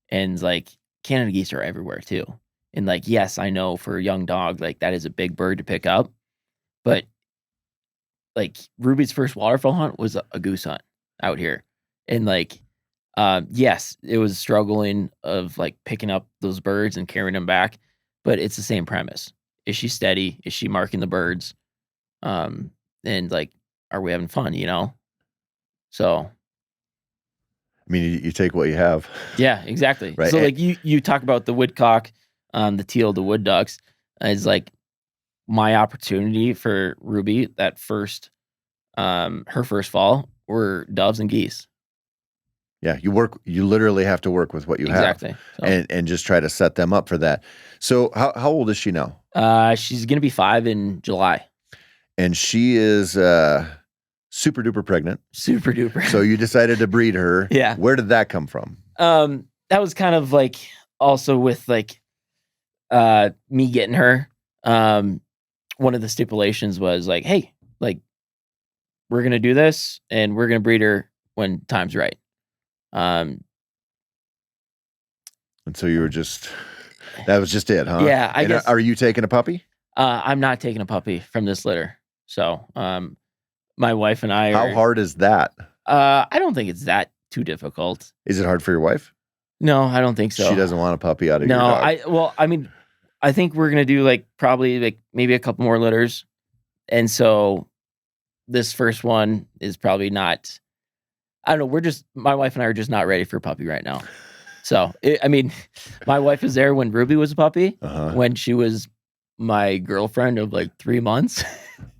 And like Canada geese are everywhere too. And like, yes, I know for a young dog, like that is a big bird to pick up. But like Ruby's first waterfowl hunt was a goose hunt out here. And like, yes, it was struggling of like picking up those birds and carrying them back, but it's the same premise. Is she steady? Is she marking the birds? And like, are we having fun, So. I mean, you take what you have. Yeah, exactly. Right. So like you talk about the woodcock, the teal, the wood ducks is like my opportunity for Ruby that her first fall were doves and geese. Yeah, you literally have to work with what you have. Exactly. So. And just try to set them up for that. So how old is she now? She's going to be 5 in July. And she is super duper pregnant. Super duper. So you decided to breed her. Yeah. Where did that come from? That was kind of like also with like me getting her. One of the stipulations was like, hey, like we're going to do this and we're going to breed her when time's right. And so you were that was just it, huh? Yeah, I guess. Are you taking a puppy? I'm not taking a puppy from this litter. So, my wife and I How hard is that? I don't think it's that too difficult. Is it hard for your wife? No, I don't think so. She doesn't want a puppy out of your dog. I think we're going to do like probably like maybe a couple more litters. And so this first one is probably not, I don't know. My wife and I are just not ready for a puppy right now. So, my wife was there when Ruby was a puppy, when she was my girlfriend of like 3 months.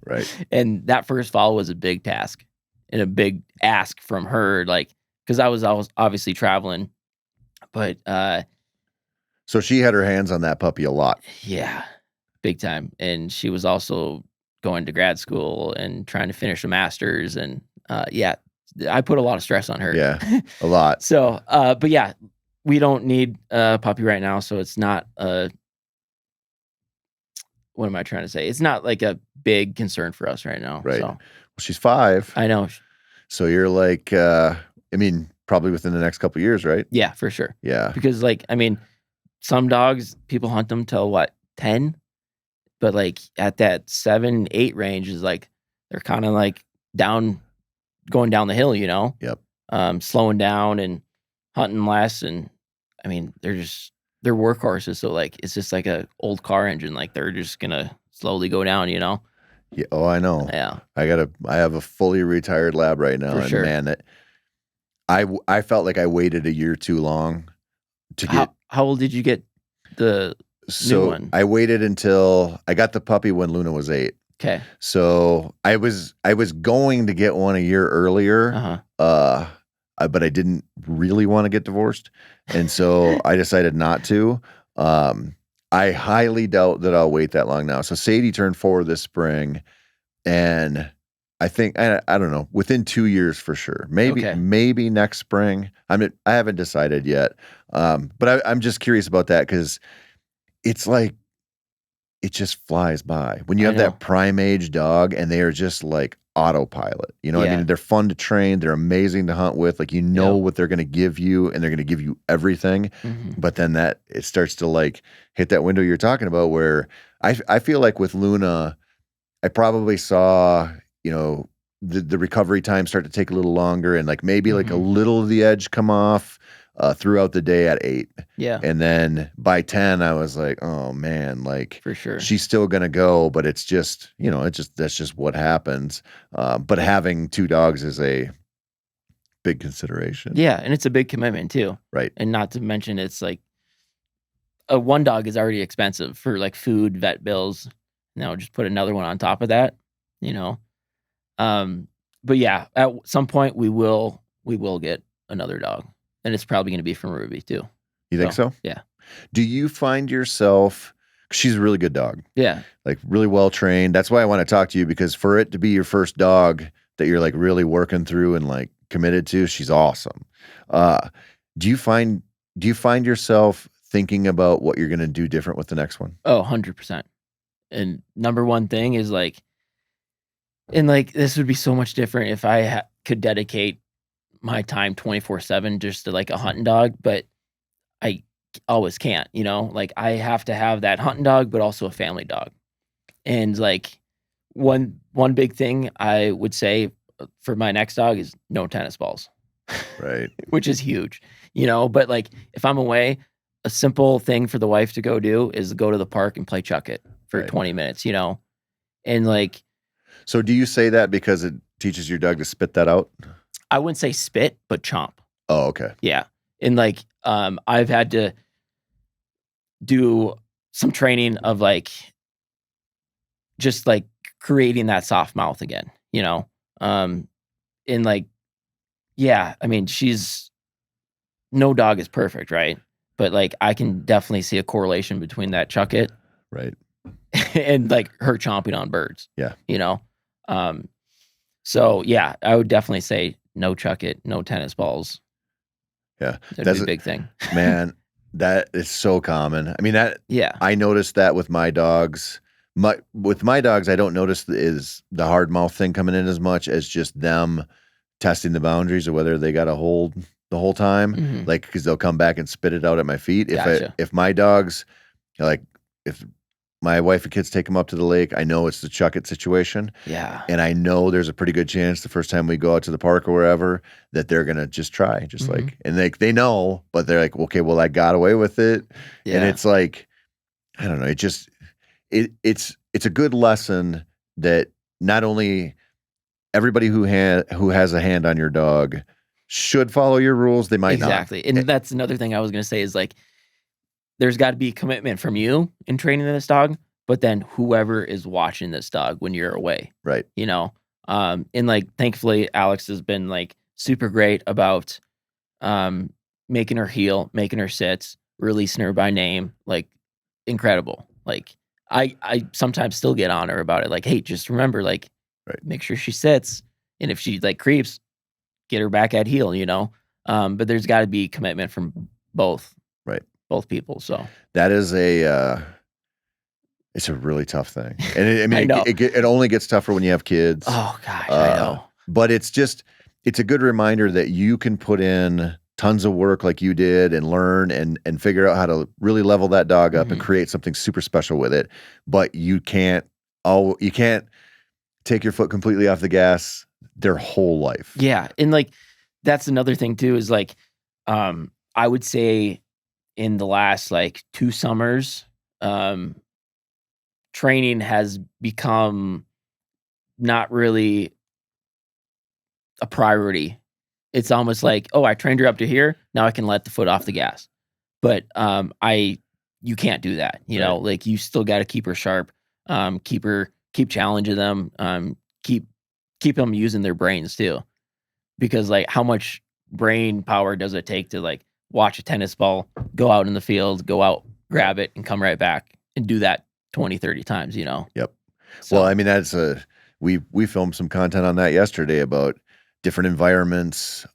Right. And that first fall was a big task and a big ask from her, like, because I was obviously traveling. But so she had her hands on that puppy a lot. Yeah, big time. And she was also going to grad school and trying to finish a master's. And I put a lot of stress on her. Yeah, a lot. So, but yeah, we don't need a puppy right now. So it's not what am I trying to say? It's not like a big concern for us right now. Right. So. Well, she's 5. I know. So you're like, probably within the next couple of years, right? Yeah, for sure. Yeah. Because some dogs, people hunt them till what, 10? But like at that 7, 8 range is like, they're kind of like going down the hill, Yep. Slowing down and hunting less. And they're workhorses. So like, it's just like a old car engine. Like they're just going to slowly go down, Yeah. Oh, I know. Yeah. I have a fully retired lab right now. For and sure. Man, I felt like I waited a year too long to get. How old did you get the new one? I waited until I got the puppy when Luna was 8. Okay. So I was going to get one a year earlier, Uh-huh. but I didn't really want to get divorced, and so I decided not to. Um, I highly doubt that I'll wait that long now. So Sadie turned 4 this spring, and I think I don't know, within 2 years for sure. Okay. Maybe next spring. I haven't decided yet. But I'm just curious about that because it's like it just flies by when you I have know. that prime age dog and they are just like autopilot. You know what I Yeah. mean? They're fun to train. They're amazing to hunt with. Like, you know Yep. what they're going to give you, and they're going to give you everything. Mhm. But then it starts to like hit that window you're talking about where I feel like with Luna, I probably saw, you know, the recovery time start to take a little longer, and like maybe like a Mhm. little of the edge come off throughout the day at 8. Yeah, And then by 10, I was like, oh man, like for sure. she's still gonna go, but it's just, that's just what happens. But having 2 dogs is a big consideration. Yeah, and it's a big commitment too. Right. And not to mention it's like a one dog is already expensive for like food, vet bills. Now just put another one on top of that, you know. Um, but yeah, at some point we will get another dog. And it's probably gonna be from Ruby too. You think so? Yeah. Do you find yourself, 'cause she's a really good dog, Yeah. like really well trained. That's why I want to talk to you, because for it to be your first dog that you're like really working through and like committed to, she's awesome. Uh, do you find yourself thinking about what you're going to do different with the next one? Oh, 100%. And number one thing is like and like this would be so much different if I could dedicate my time 24/7 just to like a hunting dog, but I always can't, you know? Like I have to have that hunting dog but also a family dog. And like one big thing I would say for my next dog is no tennis balls, Right. which is huge, you know? But like if I'm away, a simple thing for the wife to go do is go to the park and play chuck it for Right. 20 minutes, you know? And like So do you say that because it teaches your dog to spit that out? I wouldn't say spit, but chomp. Oh, okay. Yeah. And like I've had to do some training of like just like creating that soft mouth again, you know? And like, yeah, I mean, no dog is perfect, right? But like, I can definitely see a correlation between that chuck it Right. and like her chomping on birds, Yeah. you know? So yeah, I would definitely say no chuck it, no tennis balls. Yeah. That'd be a big thing. Man, that is so common. I mean, Yeah. I noticed that with my dogs. With my dogs, I don't notice the hard mouth thing coming in as much as just them testing the boundaries of whether they got a hold the whole time. Mhm. Like, because they'll come back and spit it out at my feet. Gotcha. If my dogs, like, if my wife and kids take them up to the lake, I know it's the chuck it situation. Yeah. And I know there's a pretty good chance the first time we go out to the park or wherever that they're gonna just try, just Mhm. like, and they know, but they're like, okay, well, I got away with it, and Yeah. it's like, I don't know, it's a good lesson that not only everybody who has a hand on your dog should follow your rules, they might not. Exactly. And that's another thing I was gonna say is like there's got to be commitment from you in training this dog, but then whoever is watching this dog when you're away, Right. you know? And like, thankfully, Alex has been like super great about making her heel, making her sits, releasing her by name, like incredible. Like I sometimes still get on her about it. Like, hey, just remember, like, Right. make sure she sits. And if she like creeps, get her back at heel, you know? But there's got to be commitment from both people. So That is it's a really tough thing. And I I mean, know. it only gets tougher when you have kids. Oh gosh, I know. But it's a good reminder that you can put in tons of work like you did and learn and figure out how to really level that dog up and Mhm. create something super special with it. But you can't take your foot completely off the gas their whole life. Yeah, and like that's another thing too is like I would say in the last like 2 summers, training has become not really a priority. It's almost like, "Oh, I trained her up to here, now I can let the foot off the gas." But you can't do that, you know? Like you still got to keep her sharp, keep her keep challenging them, keep them using their brains too, because like how much brain power does it take to like watch a tennis ball, go out in the field, go out, grab it, and come right back and do that 20, 30 times, you know? Yep. So, Well, I mean, we filmed some content on that yesterday about different environments,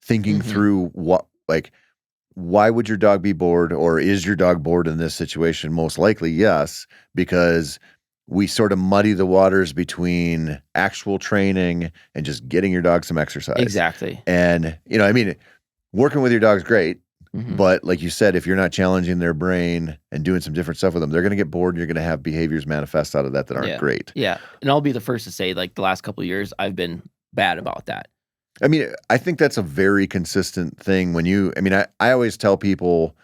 thinking through why would your dog be bored, or is your dog bored in this situation? Most likely, yes, because we sort of muddy the waters between actual training and just getting your dog some exercise. exactly. And, I mean, working with your dog's great, Mhm. but like you said, if you're not challenging their brain and doing some different stuff with them, they're going to get bored and you're going to have behaviors manifest out of that aren't great. Yeah. And I'll be the first to say, like, the last couple of years, I've been bad about that. I mean, I think that's a very consistent thing I always tell people,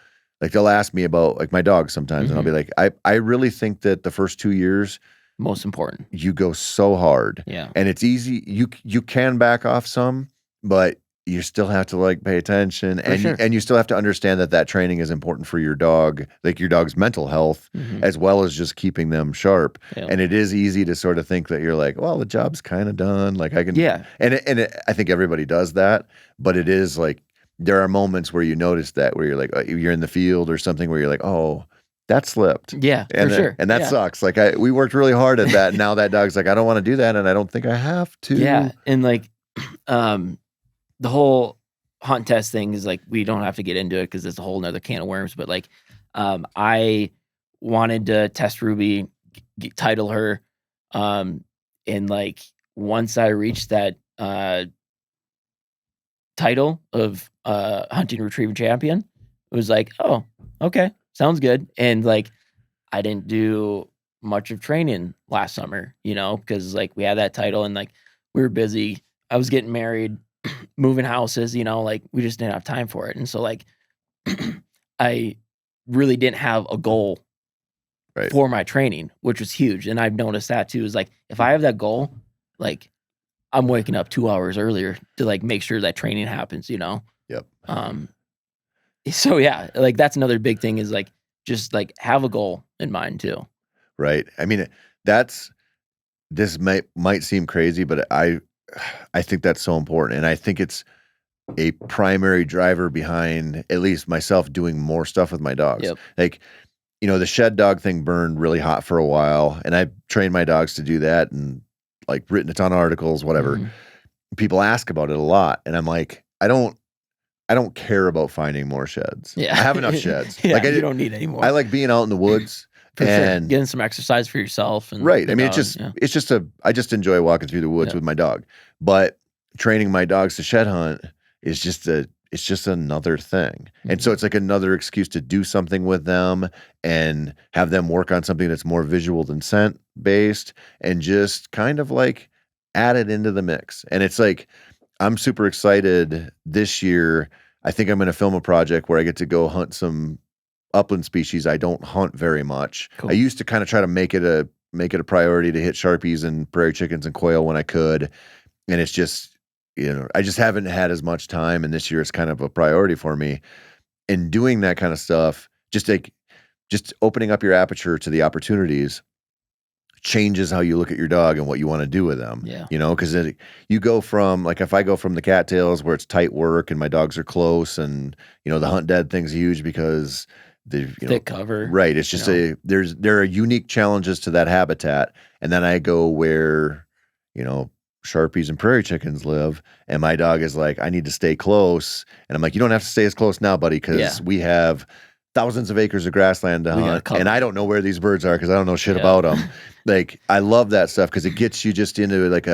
like they'll ask me about like my dog sometimes and I'll be like, I really think that the first 2 years, Most important. you go so hard. Yeah. And it's easy. You can back off some, but you still have to like pay attention and you still have to understand that training is important for your dog, like your dog's mental health, as well as just keeping them sharp. Yeah. And it is easy to sort of think that you're like, well, the job's kind of done. Like I can, I think everybody does that, but it is like, there are moments where you notice that where you're like, you're in the field or something where you're like, oh, that slipped. Yeah, and for sure. And that sucks. Like we worked really hard at that. And now that dog's like, I don't want to do that. And I don't think I have to. Yeah. And like, the whole hunt test thing is like, we don't have to get into it because it's a whole nother can of worms. But like, I wanted to test Ruby, title her. And like, once I reached that title of hunting retriever champion, it was like, oh, okay, sounds good. And like, I didn't do much of training last summer, because like we had that title and like we were busy. I was getting married, moving houses, like we just didn't have time for it. And so like I really didn't have a goal for my training, which was huge. And I've noticed that too, is like if I have that goal, like I'm waking up 2 hours earlier to like make sure that training happens, Yep. So yeah, like that's another big thing is like just like have a goal in mind too. Right. I mean, this might seem crazy, but I think that's so important. And I think it's a primary driver behind at least myself doing more stuff with my dogs. Yep. Like, the shed dog thing burned really hot for a while, and I trained my dogs to do that and like written a ton of articles, whatever. People ask about it a lot. And I'm like, I don't care about finding more sheds. Yeah. I have enough sheds. Like you don't need any more. I like being out in the woods. And getting some exercise for yourself. And right. I mean, I just enjoy walking through the woods with my dog, but training my dogs to shed hunt is just another thing. And so it's like another excuse to do something with them and have them work on something that's more visual than scent based and just kind of like add it into the mix. And it's like, I'm super excited this year. I think I'm going to film a project where I get to go hunt some upland species I don't hunt very much. Cool. I used to kind of try to make it a priority to hit sharpies and prairie chickens and quail when I could. And it's just, I just haven't had as much time. And this year is kind of a priority for me. And doing that kind of stuff, just opening up your aperture to the opportunities changes how you look at your dog and what you want to do with them. Yeah. Because you go from, like, if I go from the cattails where it's tight work and my dogs are close and, the hunt dead thing's huge because the thick cover. Right. It's just there are unique challenges to that habitat. And then I go where, Sharpies and prairie chickens live. And my dog is like, I need to stay close. And I'm like, you don't have to stay as close now, buddy, because we have thousands of acres of grassland to hunt. And I don't know where these birds are because I don't know shit about them. Like, I love that stuff because it gets you just into like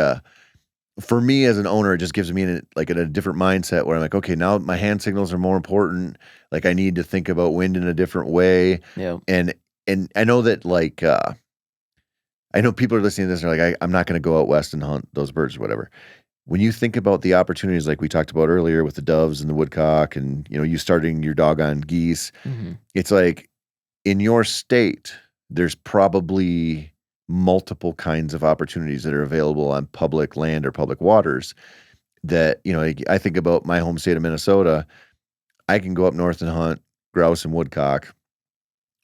for me as an owner, it just gives me in a different mindset where I'm like, okay, now my hand signals are more important. Like, I need to think about wind in a different way. Yeah. And I know that like, I know people are listening to this and they're like, I'm not going to go out west and hunt those birds or whatever. When you think about the opportunities like we talked about earlier with the doves and the woodcock and, you starting your dog on geese, it's like in your state, there's probably multiple kinds of opportunities that are available on public land or public waters that, I think about my home state of Minnesota. I can go up north and hunt grouse and woodcock,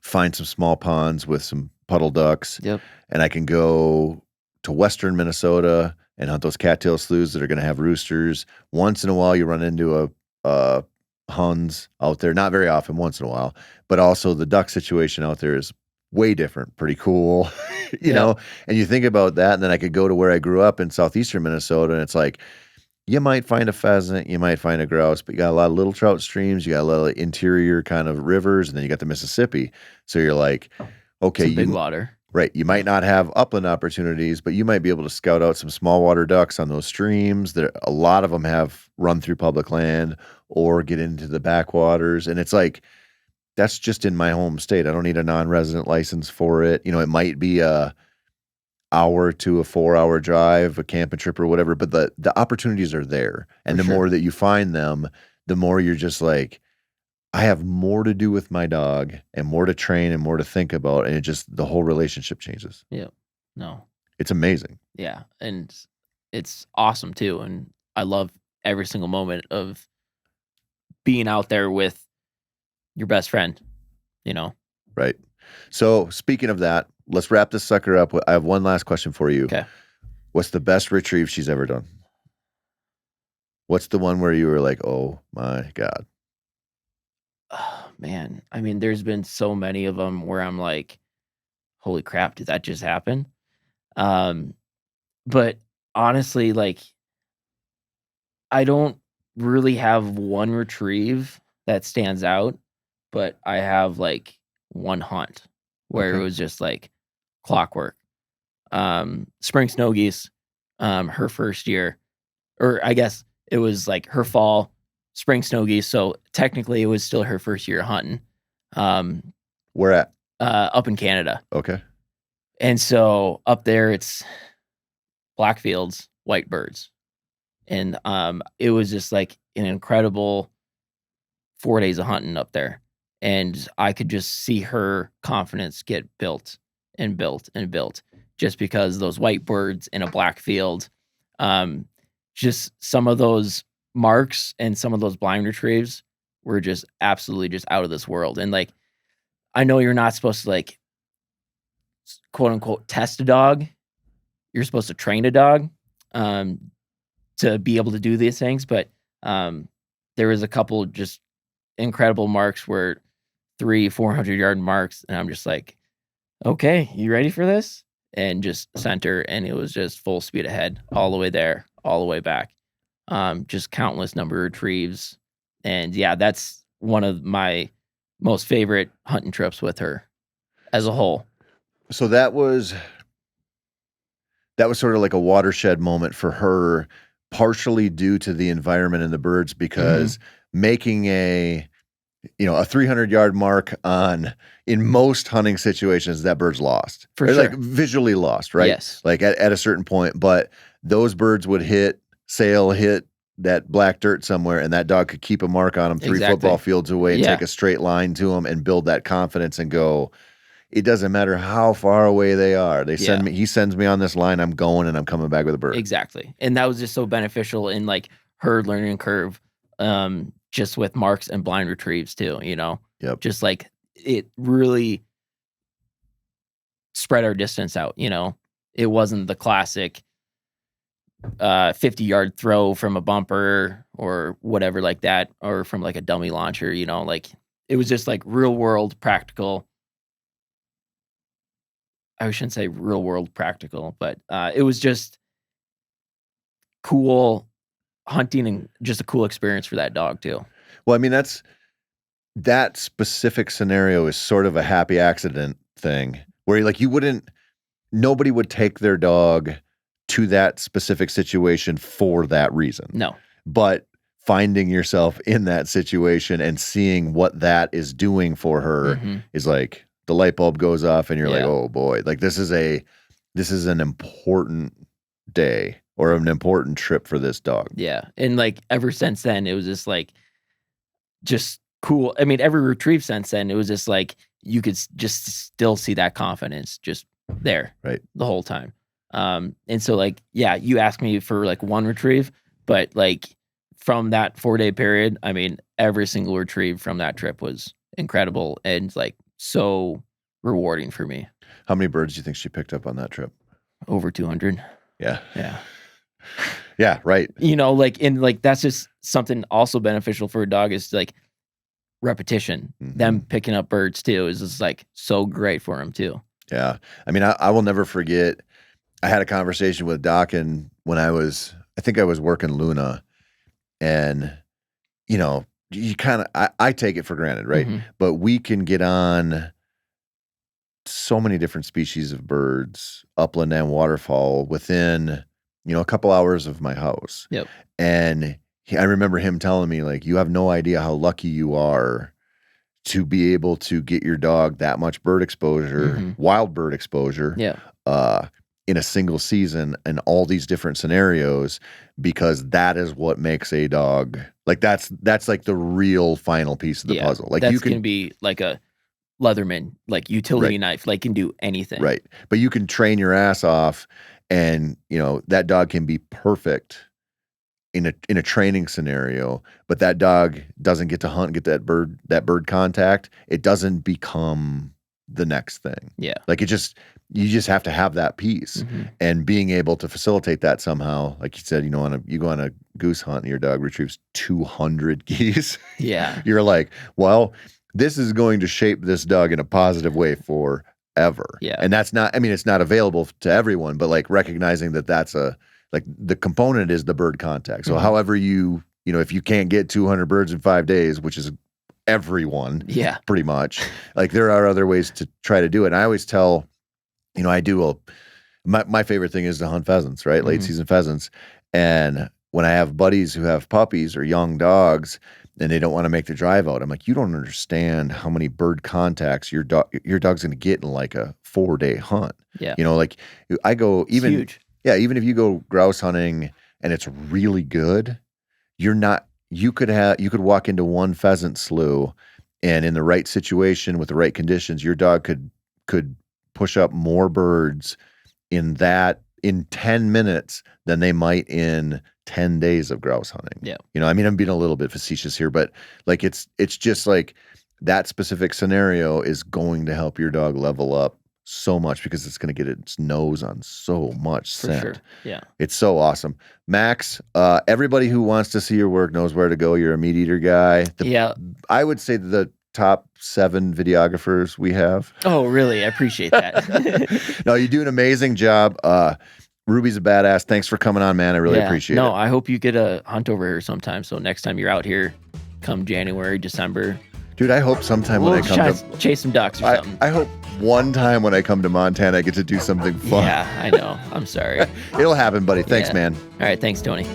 find some small ponds with some puddle ducks, Yep. and I can go to western Minnesota and hunt those cattail sloughs that are going to have roosters. Once in a while, you run into a Huns out there. Not very often, once in a while. But also the duck situation out there is way different, pretty cool, you know? And you think about that, and then I could go to where I grew up in southeastern Minnesota, and it's like, you might find a pheasant, you might find a grouse, but you got a lot of little trout streams, you got a lot of interior kind of rivers, and then you got the Mississippi. So you're like, okay, Some big water. Right. You might not have upland opportunities, but you might be able to scout out some small water ducks on those streams. There, a lot of them have run through public land or get into the backwaters. And it's like, that's just in my home state. I don't need a non-resident license for it. You know, it might be a hour to a 4-hour drive, a camping trip or whatever, but the opportunities are there. And the more that you find them, the more you're just like, I have more to do with my dog and more to train and more to think about. And it just, the whole relationship changes. Yeah. No. It's amazing. Yeah. And it's awesome too. And I love every single moment of being out there with your best friend, you know? Right. So speaking of that, let's wrap this sucker up. I have one last question for you. Okay. What's the best retrieve she's ever done? What's the one where you were like, oh my God? Oh, man. I mean, there's been so many of them where I'm like, holy crap, did that just happen? But honestly, like, I don't really have one retrieve that stands out, but I have like one hunt where it was just like clockwork. Spring snow geese, her first year, or I guess it was like her fall spring snow geese. So technically it was still her first year hunting. Where at? Up in Canada. Okay. And so up there it's black fields, white birds. And it was just like an incredible 4 days of hunting up there. And I could just see her confidence get built and built and built just because those white birds in a black field, just some of those marks and some of those blind retrieves were just absolutely just out of this world. And like, I know you're not supposed to like quote unquote test a dog. You're supposed to train a dog to be able to do these things. But there was a couple just incredible marks where 300-400 yard marks. And I'm just like, okay, you ready for this? And just center. And it was just full speed ahead all the way there, all the way back. Just countless number of retrieves. And yeah, that's one of my most favorite hunting trips with her as a whole. So that was sort of like a watershed moment for her, partially due to the environment and the birds, because making a 300 yard mark in most hunting situations, that bird's lost. For sure. Like visually lost, right? Yes. Like at a certain point, but those birds would hit that black dirt somewhere, and that dog could keep a mark on them 3 football fields away and take a straight line to them and build that confidence and go, it doesn't matter how far away they are. He sends me on this line, I'm going and I'm coming back with a bird. Exactly. And that was just so beneficial in like her learning curve, just with marks and blind retrieves too, you know? Yep. Just like it really spread our distance out, you know? It wasn't the classic 50-yard throw from a bumper or whatever like that, or from like a dummy launcher, you know? Like it was just like real world practical. I shouldn't say real world practical, but it was just cool hunting and just a cool experience for that dog too. Well, I mean, that specific scenario is sort of a happy accident thing where nobody would take their dog to that specific situation for that reason. No. But finding yourself in that situation and seeing what that is doing for her is like the light bulb goes off and you're like, oh boy, like this is an important day or an important trip for this dog. Yeah. And like ever since then, it was just like, just cool. I mean, every retrieve since then, it was just like, you could just still see that confidence just there the whole time. And so like, yeah, you asked me for like one retrieve, but like from that 4-day period, I mean, every single retrieve from that trip was incredible and like so rewarding for me. How many birds do you think she picked up on that trip? Over 200. Yeah. Yeah. Yeah, right. That's just something also beneficial for a dog is like repetition. Them picking up birds too is just like so great for them too. Yeah. I mean, I will never forget. I had a conversation with Dawkin when I was working Luna, and you kind of, I take it for granted, right? But we can get on so many different species of birds, upland and waterfowl, within, a couple hours of my house. Yep. And I remember him telling me, like, you have no idea how lucky you are to be able to get your dog that much bird exposure, wild bird exposure, in a single season in all these different scenarios, because that is what makes a dog, like, that's like the real final piece of the puzzle. Like, that's going to be like a Leatherman, like utility knife, like can do anything. Right. But you can train your ass off, and that dog can be perfect in a training scenario, but that dog doesn't get to hunt and get that bird contact. It doesn't become the next thing. Yeah. Like, you just have to have that piece, and being able to facilitate that somehow. Like you said, you go on a goose hunt and your dog retrieves 200 geese. Yeah. You're like, well, this is going to shape this dog in a positive way forever. Yeah. And that's not, I mean, it's not available to everyone, but like recognizing that that's like the component is the bird contact. So however if you can't get 200 birds in 5 days, which is everyone, pretty much, like, there are other ways to try to do it. And I always tell, my favorite thing is to hunt pheasants, right? Late season pheasants. And when I have buddies who have puppies or young dogs and they don't want to make the drive out, I'm like, you don't understand how many bird contacts your dog's going to get in like a 4-day hunt. Yeah. Like, I go, even, it's huge. Yeah, even if you go grouse hunting and it's really good, you could walk into one pheasant slough, and in the right situation with the right conditions, your dog could push up more birds in 10 minutes than they might in 10 days of grouse hunting. Yeah. I mean, I'm being a little bit facetious here, but like, it's just like that specific scenario is going to help your dog level up so much, because it's going to get its nose on so much scent. For sure. Yeah. It's so awesome. Max, everybody who wants to see your work knows where to go. You're a MeatEater guy. I would say the top 7 videographers we have. Oh, really? I appreciate that. No, you do an amazing job. Ruby's a badass. Thanks for coming on, man. I really appreciate it. No, I hope you get a hunt over here sometime. So next time you're out here, come January, December. Dude, I hope sometime when I come to chase some ducks or something. I hope one time when I come to Montana, I get to do something fun. Yeah, I know. I'm sorry. It'll happen, buddy. Thanks, man. All right. Thanks, Tony.